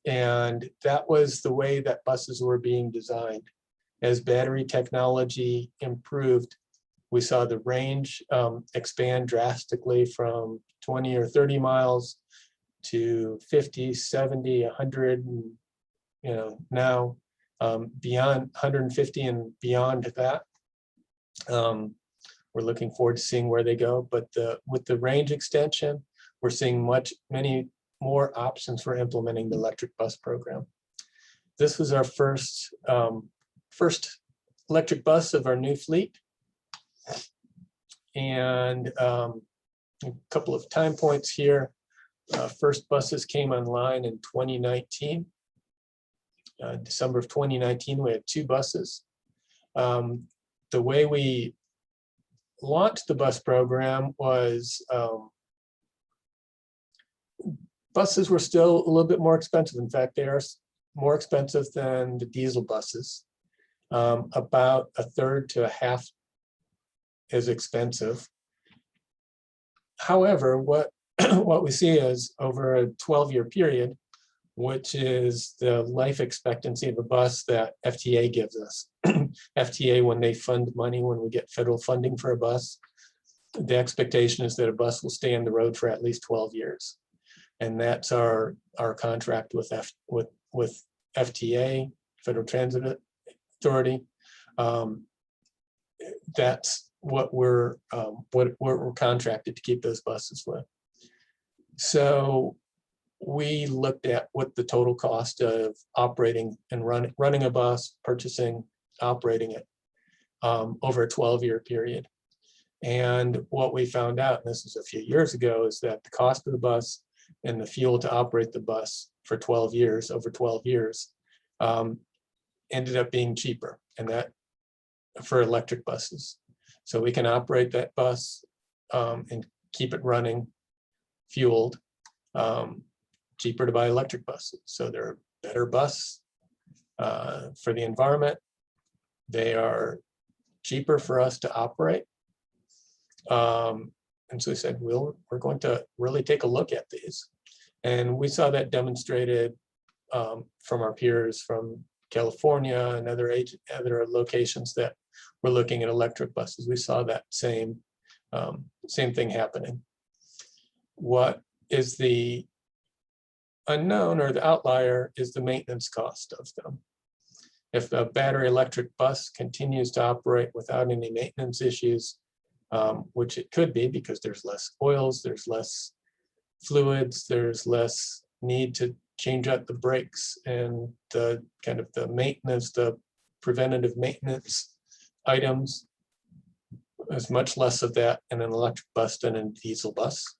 Speaker 2: And that was the way that buses were being designed. As battery technology improved, we saw the range expand drastically from 20 or 30 miles to 50, 70, 100, and now beyond 150 and beyond that. We're looking forward to seeing where they go, but with the range extension, we're seeing many more options for implementing the electric bus program. This was our first electric bus of our new fleet. And a couple of time points here. First buses came online in 2019. December of 2019, we had 2 buses. The way we launched the bus program was buses were still a little bit more expensive. In fact, they are more expensive than the diesel buses, about a third to a half as expensive. However, what we see is over a 12-year period, which is the life expectancy of a bus that FTA gives us. FTA, when they fund money, when we get federal funding for a bus, the expectation is that a bus will stay on the road for at least 12 years. And that's our contract with FTA, Federal Transit Authority. That's what we're contracted to keep those buses with. So we looked at what the total cost of operating and running a bus, purchasing, operating it over a 12-year period. And what we found out, and this is a few years ago, is that the cost of the bus and the fuel to operate the bus for 12 years, over 12 years, ended up being cheaper, and that for electric buses. So we can operate that bus and keep it running, fueled, cheaper to buy electric buses. So they're a better bus for the environment. They are cheaper for us to operate. And so we said, we're going to really take a look at these. And we saw that demonstrated from our peers from California and other locations that were looking at electric buses. We saw that same thing happening. What is the unknown or the outlier is the maintenance cost of them. If a battery electric bus continues to operate without any maintenance issues, which it could be because there's less oils, there's less fluids, there's less need to change out the brakes, and the kind of the maintenance, the preventative maintenance items, there's much less of that in an electric bus than in a diesel bus.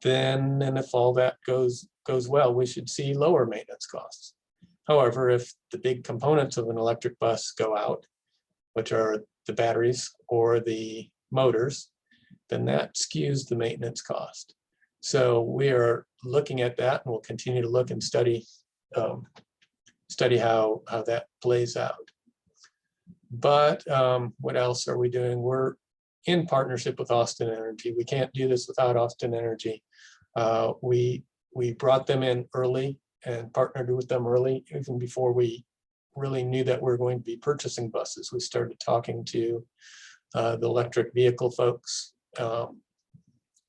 Speaker 2: Then, and if all that goes well, we should see lower maintenance costs. However, if the big components of an electric bus go out, which are the batteries or the motors, then that skews the maintenance cost. So we are looking at that, and we'll continue to look and study how that plays out. But what else are we doing? We're in partnership with Austin Energy. We can't do this without Austin Energy. We brought them in early and partnered with them early, even before we really knew that we were going to be purchasing buses. We started talking to the electric vehicle folks,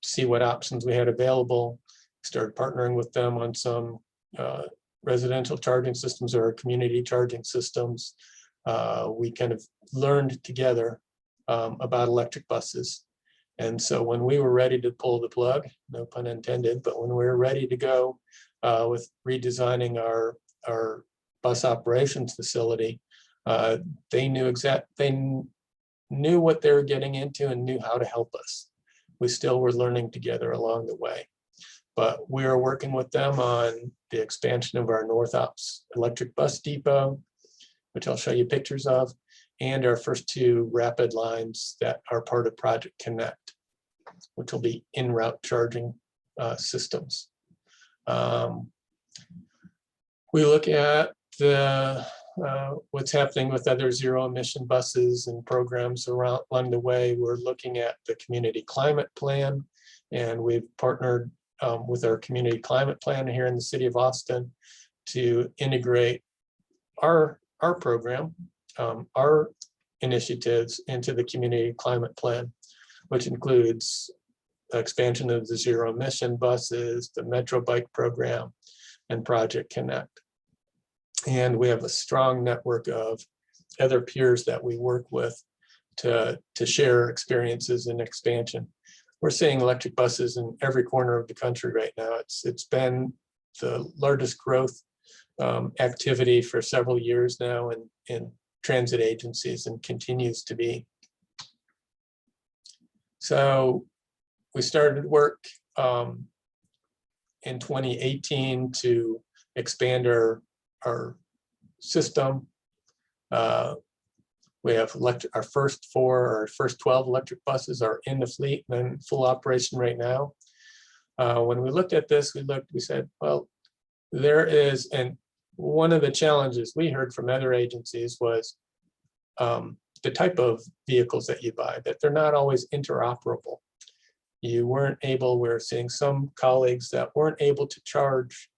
Speaker 2: see what options we had available, started partnering with them on some residential charging systems or community charging systems. We kind of learned together about electric buses. And so when we were ready to pull the plug, no pun intended, but when we were ready to go with redesigning our bus operations facility, they knew what they were getting into and knew how to help us. We still were learning together along the way, but we are working with them on the expansion of our North Ops electric bus depot, which I'll show you pictures of, and our first 2 rapid lines that are part of Project Connect, which will be in-route charging systems. We look at what's happening with other zero-emission buses and programs along the way. We're looking at the community climate plan, and we've partnered with our community climate plan here in the city of Austin to integrate our program, our initiatives into the community climate plan, which includes expansion of the zero-emission buses, the MetroBike program, and Project Connect. And we have a strong network of other peers that we work with to share experiences in expansion. We're seeing electric buses in every corner of the country right now. It's been the largest growth activity for several years now in transit agencies, and continues to be. So we started work in 2018 to expand our system. We have our first 12 electric buses are in the fleet and in full operation right now. When we looked at this, we said, well, there is, and one of the challenges we heard from other agencies was the type of vehicles that you buy, that they're not always interoperable. You weren't able, we're seeing some colleagues that weren't able to charge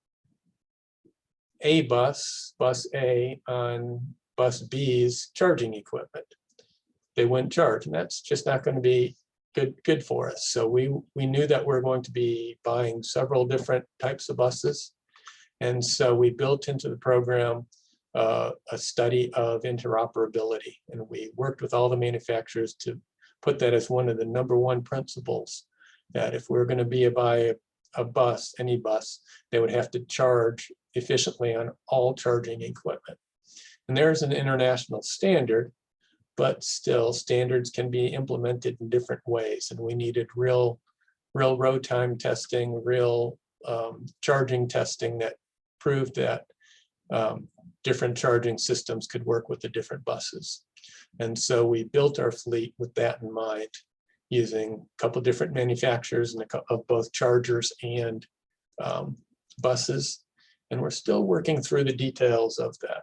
Speaker 2: a bus A on bus B's charging equipment. They wouldn't charge, and that's just not going to be good for us. So we knew that we're going to be buying several different types of buses. And so we built into the program a study of interoperability. And we worked with all the manufacturers to put that as one of the #1 principles, that if we're going to buy a bus, any bus, they would have to charge efficiently on all charging equipment. And there's an international standard, but still standards can be implemented in different ways. And we needed real road time testing, real charging testing that proved that different charging systems could work with the different buses. And so we built our fleet with that in mind, using a couple different manufacturers of both chargers and buses. And we're still working through the details of that.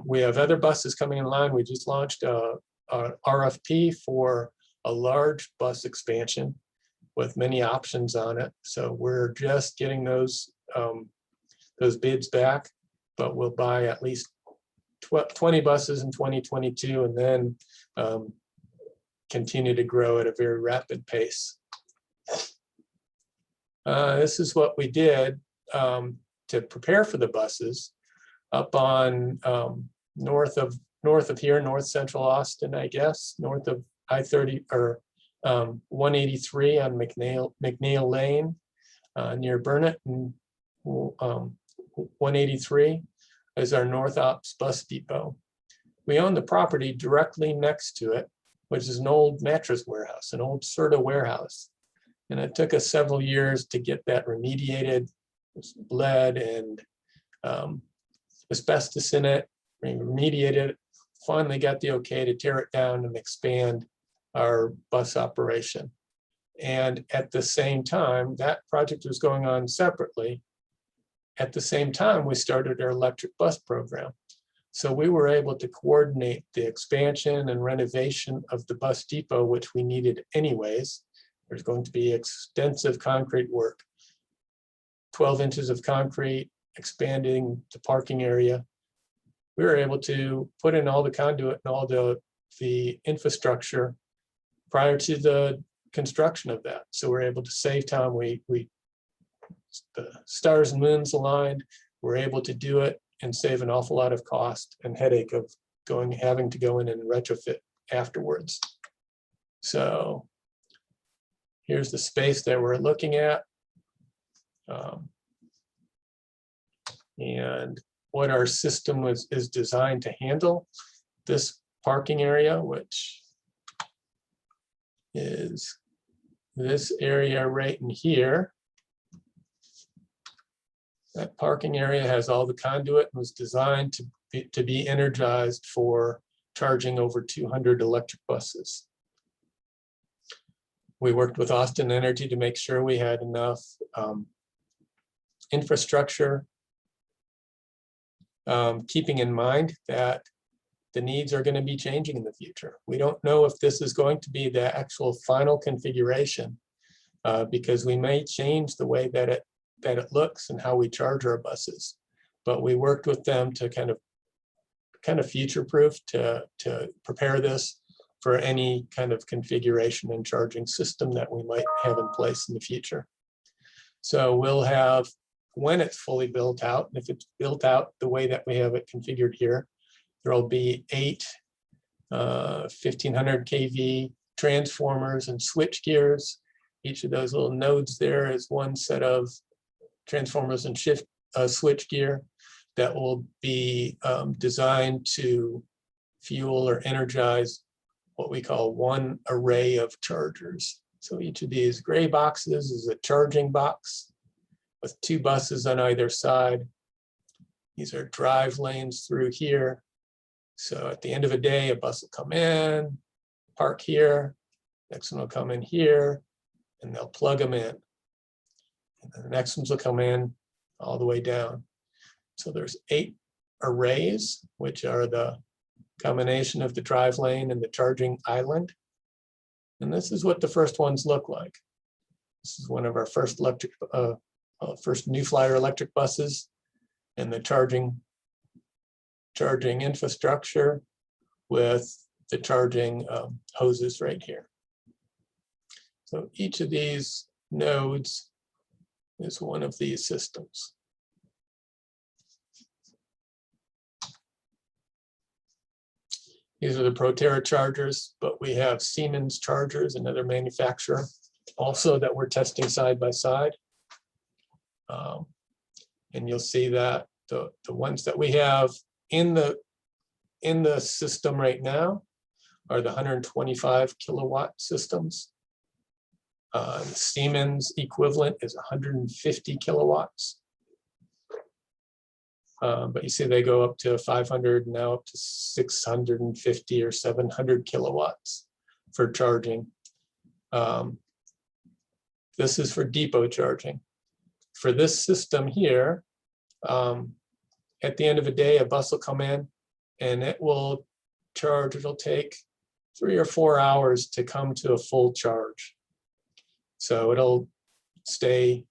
Speaker 2: We have other buses coming in line. We just launched a RFP for a large bus expansion with many options on it. So we're just getting those bids back, but we'll buy at least 20 buses in 2022 and then continue to grow at a very rapid pace. This is what we did to prepare for the buses up on north of here, north central Austin, I guess, north of I-30 or 183 on McNeil Lane near Burnett, and 183 is our North Ops bus depot. We own the property directly next to it, which is an old mattress warehouse, an old Serta warehouse. And it took us several years to get that remediated, lead and asbestos in it. We remediated it, finally got the okay to tear it down and expand our bus operation. And at the same time, that project was going on separately. At the same time, we started our electric bus program. So we were able to coordinate the expansion and renovation of the bus depot, which we needed anyways. There's going to be extensive concrete work, 12 inches of concrete, expanding the parking area. We were able to put in all the conduit and all the infrastructure prior to the construction of that. So we're able to save time. The stars and moons aligned. We're able to do it and save an awful lot of cost and headache of having to go in and retrofit afterwards. So here's the space that we're looking at. And what our system is designed to handle. This parking area, which is this area right in here. That parking area has all the conduit and was designed to be energized for charging over 200 electric buses. We worked with Austin Energy to make sure we had enough infrastructure, keeping in mind that the needs are going to be changing in the future. We don't know if this is going to be the actual final configuration because we may change the way that it looks and how we charge our buses. But we worked with them to kind of future-proof to prepare this for any kind of configuration and charging system that we might have in place in the future. So we'll have, when it's fully built out, and if it's built out the way that we have it configured here, there'll be 8 1500 kV transformers and switch gears. Each of those little nodes there is one set of transformers and switch gear that will be designed to fuel or energize what we call one array of chargers. So each of these gray boxes is a charging box with 2 buses on either side. These are drive lanes through here. So at the end of a day, a bus will come in, park here, next one will come in here, and they'll plug them in. And then the next ones will come in all the way down. So there's 8 arrays, which are the combination of the drive lane and the charging island. And this is what the first ones look like. This is one of our first first New Flyer electric buses, and the charging infrastructure with the charging hoses right here. So each of these nodes is one of these systems. These are the Proterra chargers, but we have Siemens chargers, another manufacturer, also that we're testing side by side. And you'll see that the ones that we have in the system right now are the 125 kilowatt systems. The Siemens equivalent is 150 kilowatts. But you see they go up to 500, now up to 650 or 700 kilowatts for charging. This is for depot charging. For this system here, at the end of a day, a bus will come in and it will charge. It'll take 3 or 4 hours to come to a full charge. So it'll stay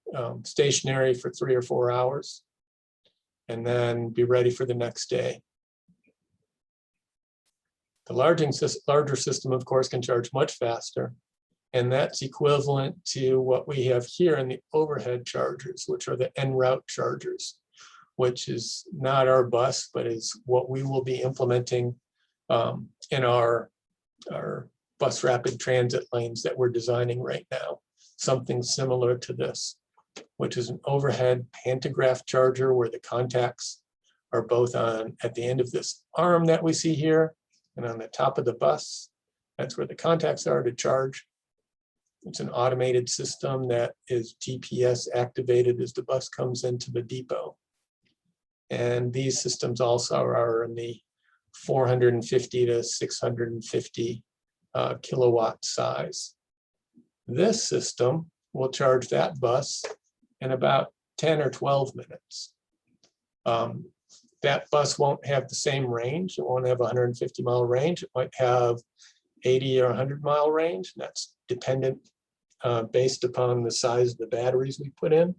Speaker 2: stationary for 3 or 4 hours and then be ready for the next day. The larger system, of course, can charge much faster. And that's equivalent to what we have here in the overhead chargers, which are the en route chargers, which is not our bus, but is what we will be implementing in our bus rapid transit lanes that we're designing right now. Something similar to this, which is an overhead pantograph charger where the contacts are both on at the end of this arm that we see here and on the top of the bus. That's where the contacts are to charge. It's an automated system that is GPS activated as the bus comes into the depot. And these systems also are in the 450 to 650 kilowatt size. This system will charge that bus in about 10 or 12 minutes. That bus won't have the same range. It won't have a 150-mile range. It might have 80 or 100-mile range. That's dependent based upon the size of the batteries we put in.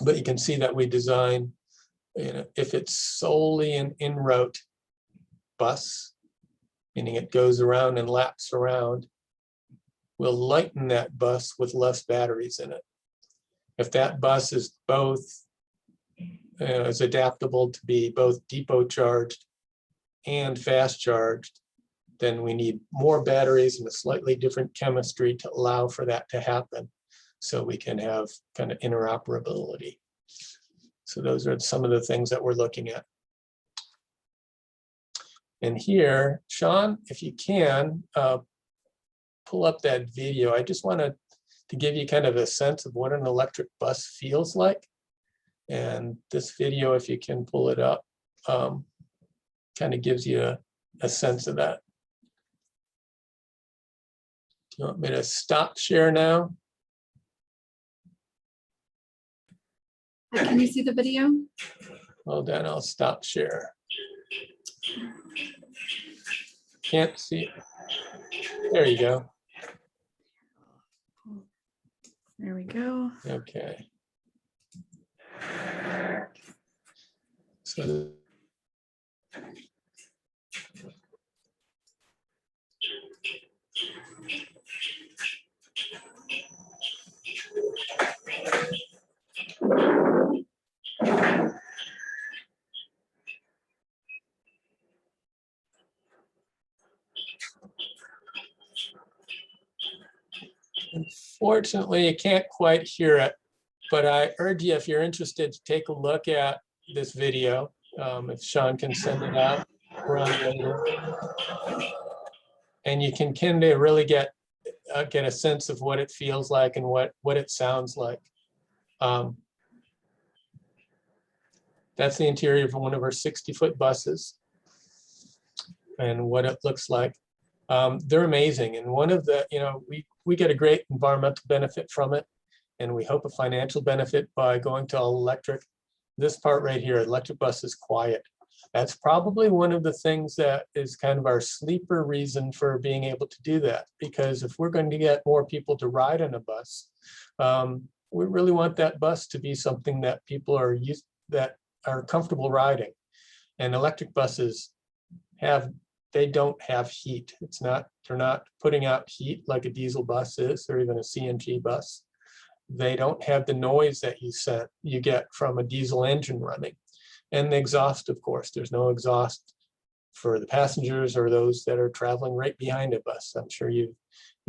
Speaker 2: But you can see that we design, if it's solely an en route bus, meaning it goes around and laps around, we'll lighten that bus with less batteries in it. If that bus is both, is adaptable to be both depot charged and fast charged, then we need more batteries and a slightly different chemistry to allow for that to happen, so we can have kind of interoperability. So those are some of the things that we're looking at. And here, Sean, if you can, pull up that video. I just wanted to give you kind of a sense of what an electric bus feels like. And this video, if you can pull it up, kind of gives you a sense of that. Do you want me to stop share now?
Speaker 1: Can you see the video?
Speaker 2: Well, then I'll stop share. Can't see. There you go.
Speaker 1: There we go.
Speaker 2: Okay. So unfortunately, you can't quite hear it, but I urge you, if you're interested, to take a look at this video. If Sean can send it out around later. And you can kind of really get get a sense of what it feels like and what it sounds like. That's the interior of one of our 60-foot buses and what it looks like. They're amazing. And one of the, we get a great environmental benefit from it, and we hope a financial benefit by going to all electric. This part right here, electric bus is quiet. That's probably one of the things that is kind of our sleeper reason for being able to do that. Because if we're going to get more people to ride on a bus, we really want that bus to be something that people are comfortable riding. And electric buses they don't have heat. They're not putting out heat like a diesel bus is, or even a CNG bus. They don't have the noise that you get from a diesel engine running. And the exhaust, of course, there's no exhaust for the passengers or those that are traveling right behind a bus. I'm sure you've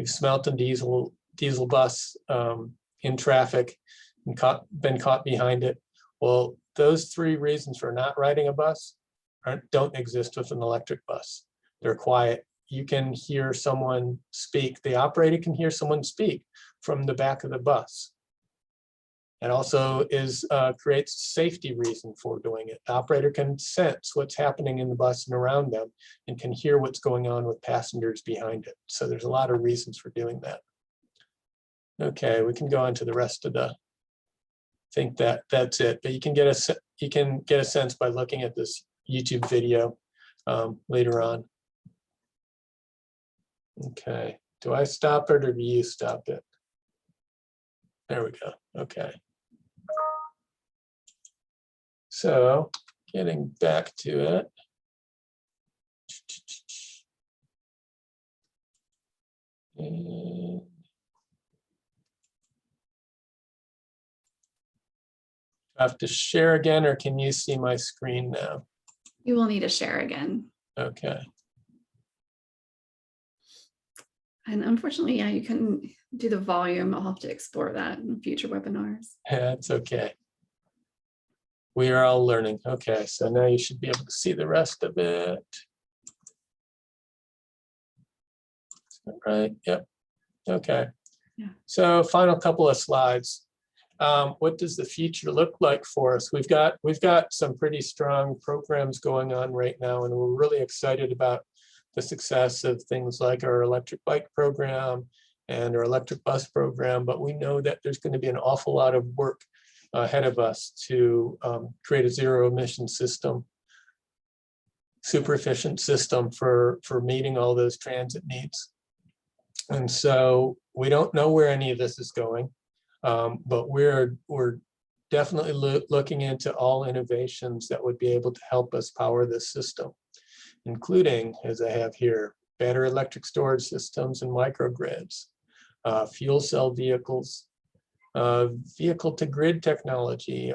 Speaker 2: smelt a diesel bus in traffic and been caught behind it. Well, those 3 reasons for not riding a bus don't exist with an electric bus. They're quiet. You can hear someone speak. The operator can hear someone speak from the back of the bus. It also creates safety reason for doing it. The operator can sense what's happening in the bus and around them and can hear what's going on with passengers behind it. So there's a lot of reasons for doing that. Okay, we can go on to the rest of I think that's it. But you can get a sense by looking at this YouTube video later on. Okay, do I stop it or do you stop it? There we go. Okay. So getting back to it. And I have to share again, or can you see my screen now?
Speaker 1: You will need to share again.
Speaker 2: Okay.
Speaker 1: And unfortunately, yeah, you couldn't do the volume. I'll have to explore that in future webinars.
Speaker 2: That's okay. We are all learning. Okay, so now you should be able to see the rest of it. Is that right? Yep. Okay.
Speaker 1: Yeah.
Speaker 2: So final couple of slides. What does the future look like for us? We've got some pretty strong programs going on right now, and we're really excited about the success of things like our electric bike program and our electric bus program. But we know that there's going to be an awful lot of work ahead of us to create a zero-emission system, super efficient system for meeting all those transit needs. And so we don't know where any of this is going. But we're definitely looking into all innovations that would be able to help us power this system, including, as I have here, battery electric storage systems and microgrids, fuel cell vehicles, vehicle to grid technology.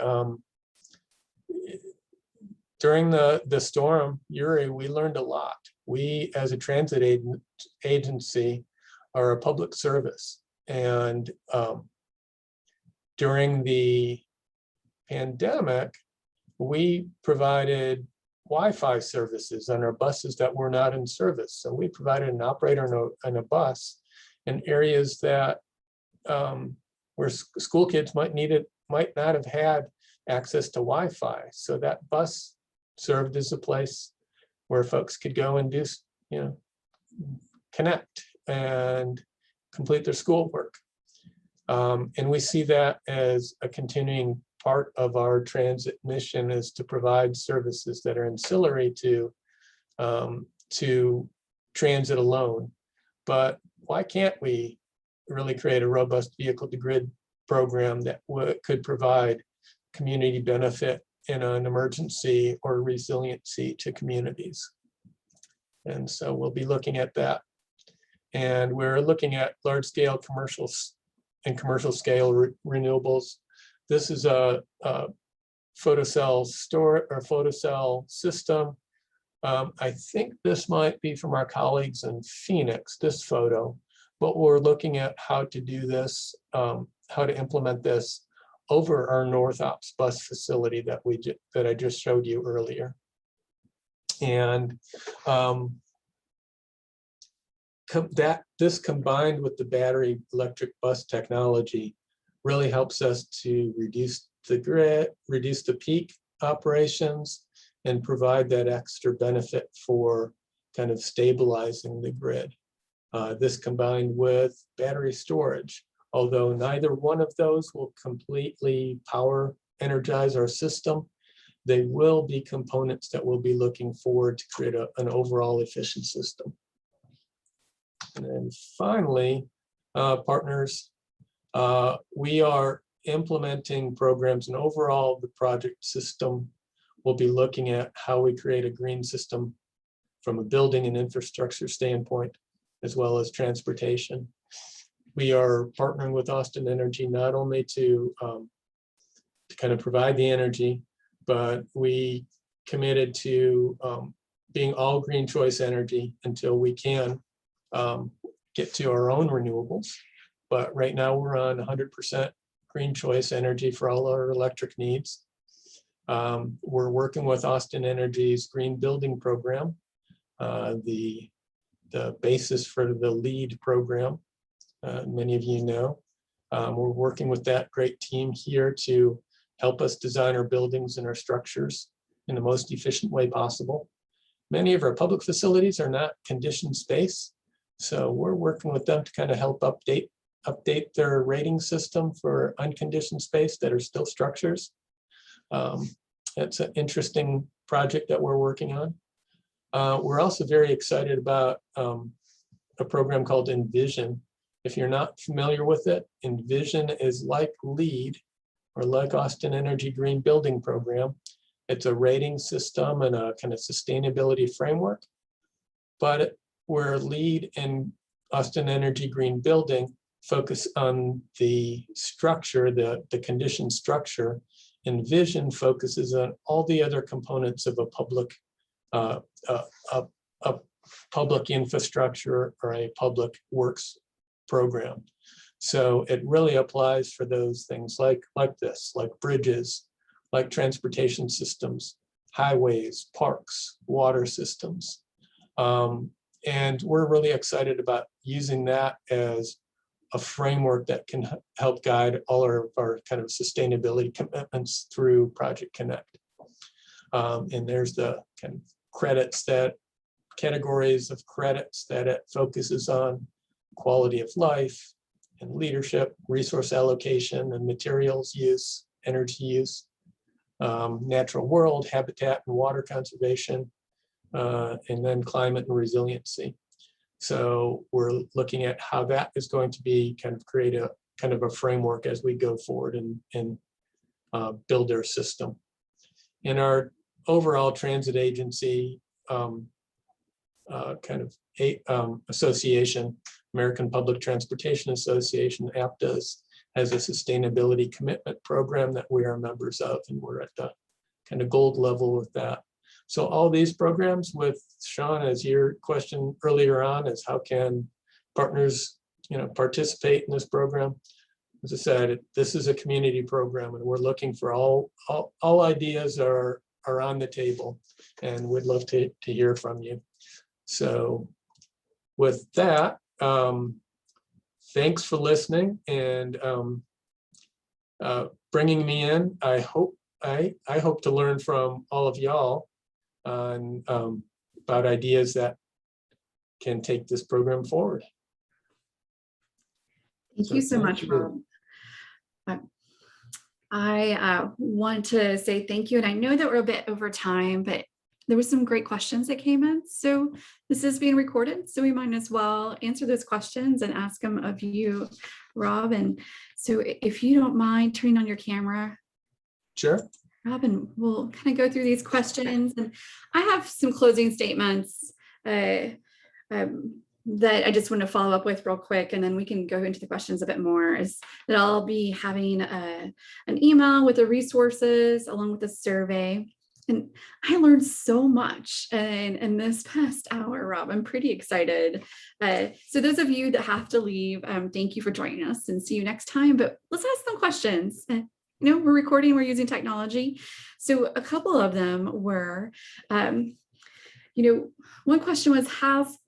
Speaker 2: During the storm, Uri, we learned a lot. We, as a transit agency, are a public service. And during the pandemic, we provided Wi-Fi services on our buses that were not in service. So we provided an operator on a bus in areas that where school kids might not have had access to Wi-Fi. So that bus served as a place where folks could go and do, connect and complete their schoolwork. And we see that as a continuing part of our transit mission, is to provide services that are ancillary to transit alone. But why can't we really create a robust vehicle to grid program that could provide community benefit in an emergency or resiliency to communities? And so we'll be looking at that. And we're looking at large scale commercial scale renewables. This is a photocell system. I think this might be from our colleagues in Phoenix, this photo, but we're looking at how to do this, how to implement this over our North Ops bus facility that I just showed you earlier. And this combined with the battery electric bus technology really helps us to reduce the grid, reduce the peak operations, and provide that extra benefit for kind of stabilizing the grid. This combined with battery storage, although neither one of those will completely energize our system, they will be components that we'll be looking forward to create an overall efficient system. And then finally, partners, we are implementing programs, and overall the project system will be looking at how we create a green system from a building and infrastructure standpoint, as well as transportation. We are partnering with Austin Energy not only to kind of provide the energy, but we committed to being all GreenChoice energy until we can get to our own renewables. But right now we're on 100% GreenChoice energy for all our electric needs. We're working with Austin Energy's Green Building Program, the basis for the LEED program, many of you know. We're working with that great team here to help us design our buildings and our structures in the most efficient way possible. Many of our public facilities are not conditioned space, so we're working with them to kind of help update their rating system for unconditioned space that are still structures. That's an interesting project that we're working on. We're also very excited about a program called Envision. If you're not familiar with it, Envision is like LEED or like Austin Energy Green Building Program. It's a rating system and a kind of sustainability framework, but where LEED and Austin Energy Green Building focus on the structure, the conditioned structure, Envision focuses on all the other components of a public infrastructure or a public works program. So it really applies for those things like this, like bridges, like transportation systems, highways, parks, water systems. And we're really excited about using that as a framework that can help guide all of our kind of sustainability commitments through Project Connect. And there's the kind of categories of credits that it focuses on: quality of life and leadership, resource allocation and materials use, energy use, natural world, habitat and water conservation, and then climate and resiliency. So we're looking at how that is going to be kind of create a kind of a framework as we go forward and build our system. In our overall transit agency association, American Public Transportation Association, APTAS, has a sustainability commitment program that we are members of, and we're at the kind of gold level with that. So all these programs with Sean, as your question earlier on, is how can partners, participate in this program? As I said, this is a community program, and we're looking for all ideas are on the table, and we'd love to hear from you. So with that, thanks for listening and bringing me in. I hope to learn from all of y'all on about ideas that can take this program forward.
Speaker 1: Thank you so much, Rob. I want to say thank you, and I know that we're a bit over time, but there were some great questions that came in. So this is being recorded, so we might as well answer those questions and ask them of you, Rob. And so if you don't mind turning on your camera.
Speaker 2: Sure.
Speaker 1: Rob, and we'll kind of go through these questions. And I have some closing statements that I just want to follow up with real quick, and then we can go into the questions a bit more. Is that I'll be having an email with the resources along with a survey. And I learned so much in this past hour, Rob. I'm pretty excited. So those of you that have to leave, thank you for joining us, and see you next time. But let's ask some questions. We're recording, we're using technology. So a couple of them were, one question was,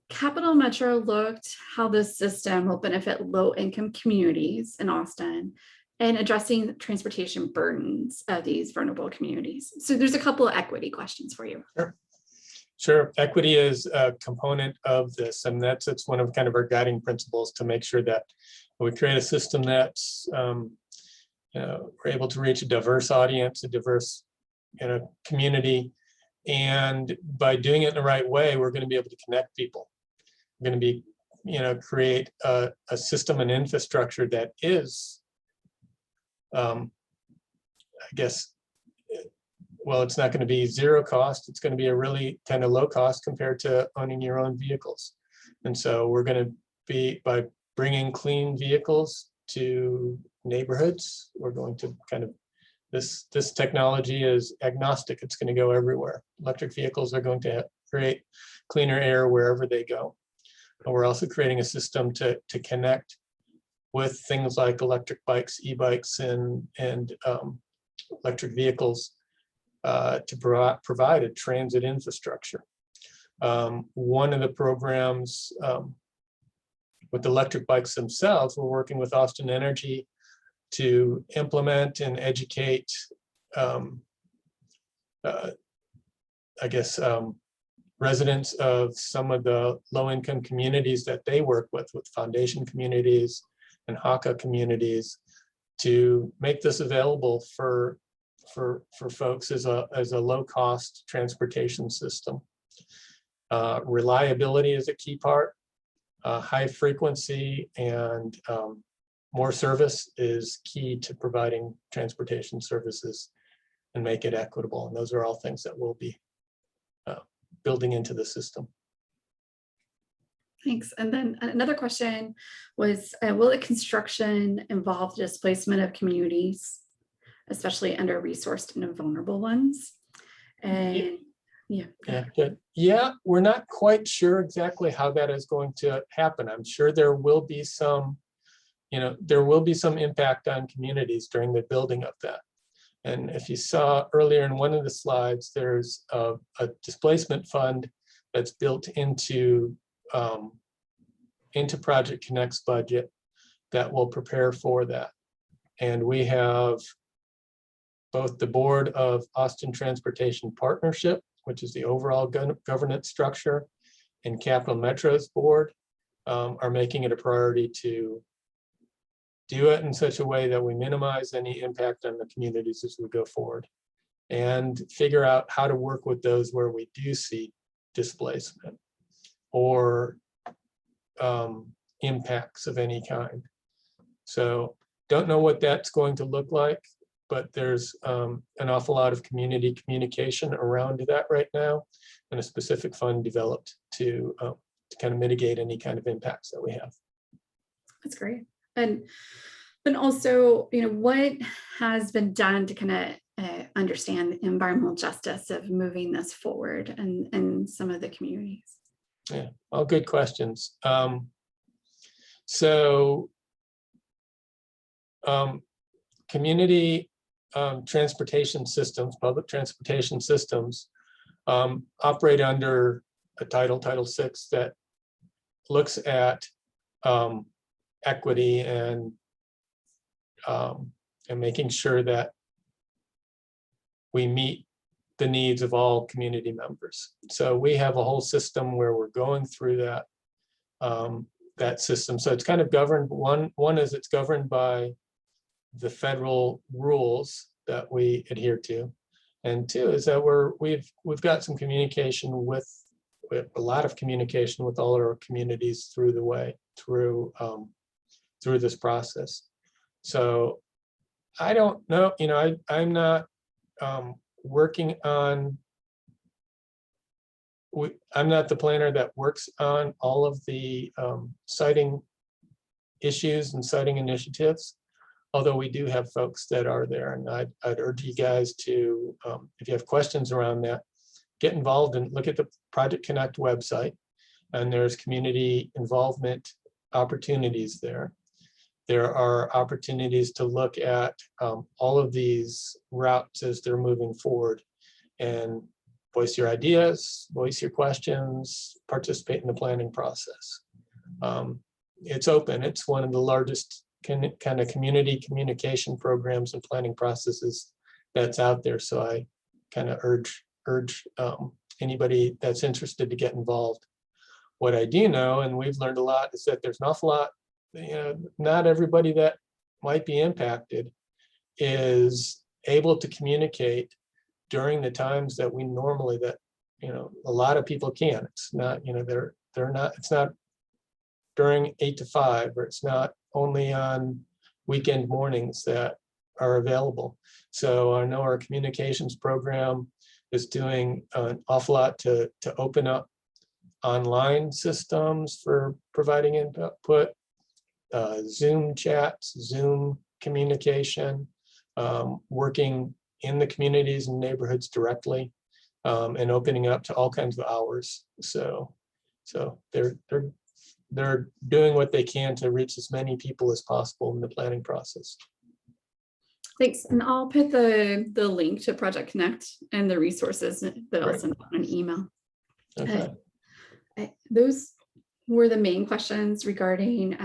Speaker 1: Capital Metro looked how this system will benefit low-income communities in Austin and addressing transportation burdens of these vulnerable communities. So there's a couple of equity questions for you.
Speaker 2: Sure. Equity is a component of this, and it's one of kind of our guiding principles to make sure that we create a system that's we're able to reach a diverse audience, a diverse community, and by doing it in the right way, we're going to be able to connect people. We're going to be create a system and infrastructure that is, I guess, well, it's not going to be zero cost. It's going to be a really kind of low cost compared to owning your own vehicles. And so we're going to be, by bringing clean vehicles to neighborhoods, we're going to kind of, this technology is agnostic. It's going to go everywhere. Electric vehicles are going to create cleaner air wherever they go. And we're also creating a system to connect with things like electric bikes, e-bikes, and electric vehicles to provide a transit infrastructure. One of the programs with electric bikes themselves, we're working with Austin Energy to implement and educate, residents of some of the low-income communities that they work with foundation communities and HACA communities, to make this available for folks as a low-cost transportation system. Reliability is a key part. High frequency and more service is key to providing transportation services and make it equitable. And those are all things that we'll be building into the system.
Speaker 1: Thanks. And then another question was, will the construction involve the displacement of communities, especially under-resourced and vulnerable ones? And
Speaker 2: Good. Yeah, we're not quite sure exactly how that is going to happen. I'm sure there will be some, impact on communities during the building of that. And if you saw earlier in one of the slides, there's a displacement fund that's built into Project Connect's budget that will prepare for that. And we have both the board of Austin Transportation Partnership, which is the overall governance structure, and Capital Metro's board are making it a priority to do it in such a way that we minimize any impact on the communities as we go forward, and figure out how to work with those where we do see displacement or impacts of any kind. So don't know what that's going to look like, but there's an awful lot of community communication around that right now, and a specific fund developed to kind of mitigate any kind of impacts that we have.
Speaker 1: That's great. And also, what has been done to kind of understand the environmental justice of moving this forward in some of the communities?
Speaker 2: Yeah, all good questions. Community transportation systems, public transportation systems, operate under a Title VI that looks at equity and making sure that we meet the needs of all community members. So we have a whole system where we're going through that system. So it's kind of governed. One is it's governed by the federal rules that we adhere to, and two is that we've got some communication with a lot of communication with all our communities through this process. So I don't know, I'm not working on, I'm not the planner that works on all of the siting issues and siting initiatives, although we do have folks that are there. And I'd urge you guys to, if you have questions around that, get involved and look at the Project Connect website, and there's community involvement opportunities there. There are opportunities to look at all of these routes as they're moving forward, and voice your ideas, voice your questions, participate in the planning process. It's open. It's one of the largest kind of community communication programs and planning processes that's out there. So I kind of urge anybody that's interested to get involved. What I do know, and we've learned a lot, is that there's an awful lot, not everybody that might be impacted is able to communicate during the times that we normally, that, a lot of people can. It's not, they're not, it's not during 8 to 5, or it's not only on weekend mornings that are available. So I know our communications program is doing an awful lot to open up online systems for providing input, Zoom chats, Zoom communication, working in the communities and neighborhoods directly, and opening up to all kinds of hours. So they're doing what they can to reach as many people as possible in the planning process.
Speaker 1: Thanks. And I'll put the link to Project Connect and the resources that I'll send out in an email.
Speaker 2: Okay.
Speaker 1: Those were the main questions regarding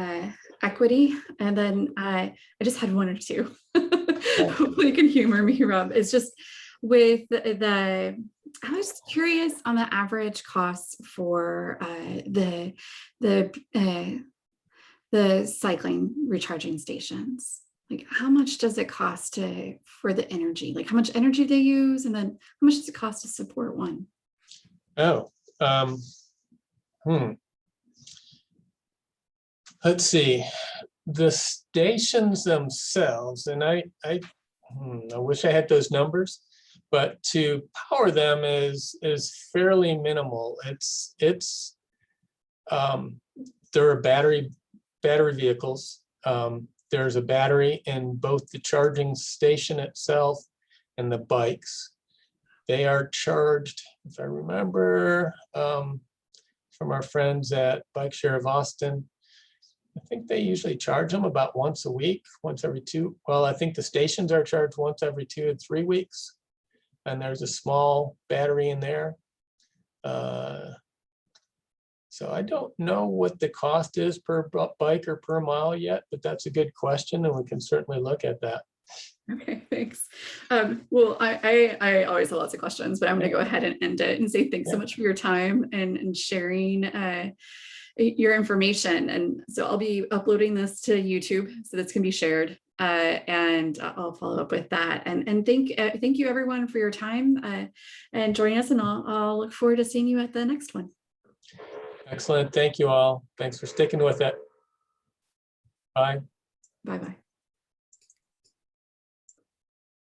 Speaker 1: equity. And then I just had one or two. Hopefully you can humor me, Rob. It's just with I was curious on the average costs for the cycling recharging stations. Like, how much does it cost for the energy? Like, how much energy they use, and then how much does it cost to support one?
Speaker 2: Oh, let's see. The stations themselves, and I wish I had those numbers, but to power them is fairly minimal. There are battery vehicles. There's a battery in both the charging station itself and the bikes. They are charged, if I remember, from our friends at Bike Share of Austin. I think they usually charge them about once a week, once every 2. Well, I think the stations are charged once every 2 to 3 weeks. And there's a small battery in there. So I don't know what the cost is per bike or per mile yet, but that's a good question, and we can certainly look at that.
Speaker 1: Okay, thanks. Well, I always have lots of questions, but I'm going to go ahead and end it and say thanks so much for your time and sharing your information. And so I'll be uploading this to YouTube, so that's going to be shared, and I'll follow up with that. And thank you everyone for your time and joining us, and I'll look forward to seeing you at the next one.
Speaker 2: Excellent. Thank you all. Thanks for sticking with it. Bye.
Speaker 1: Bye-bye.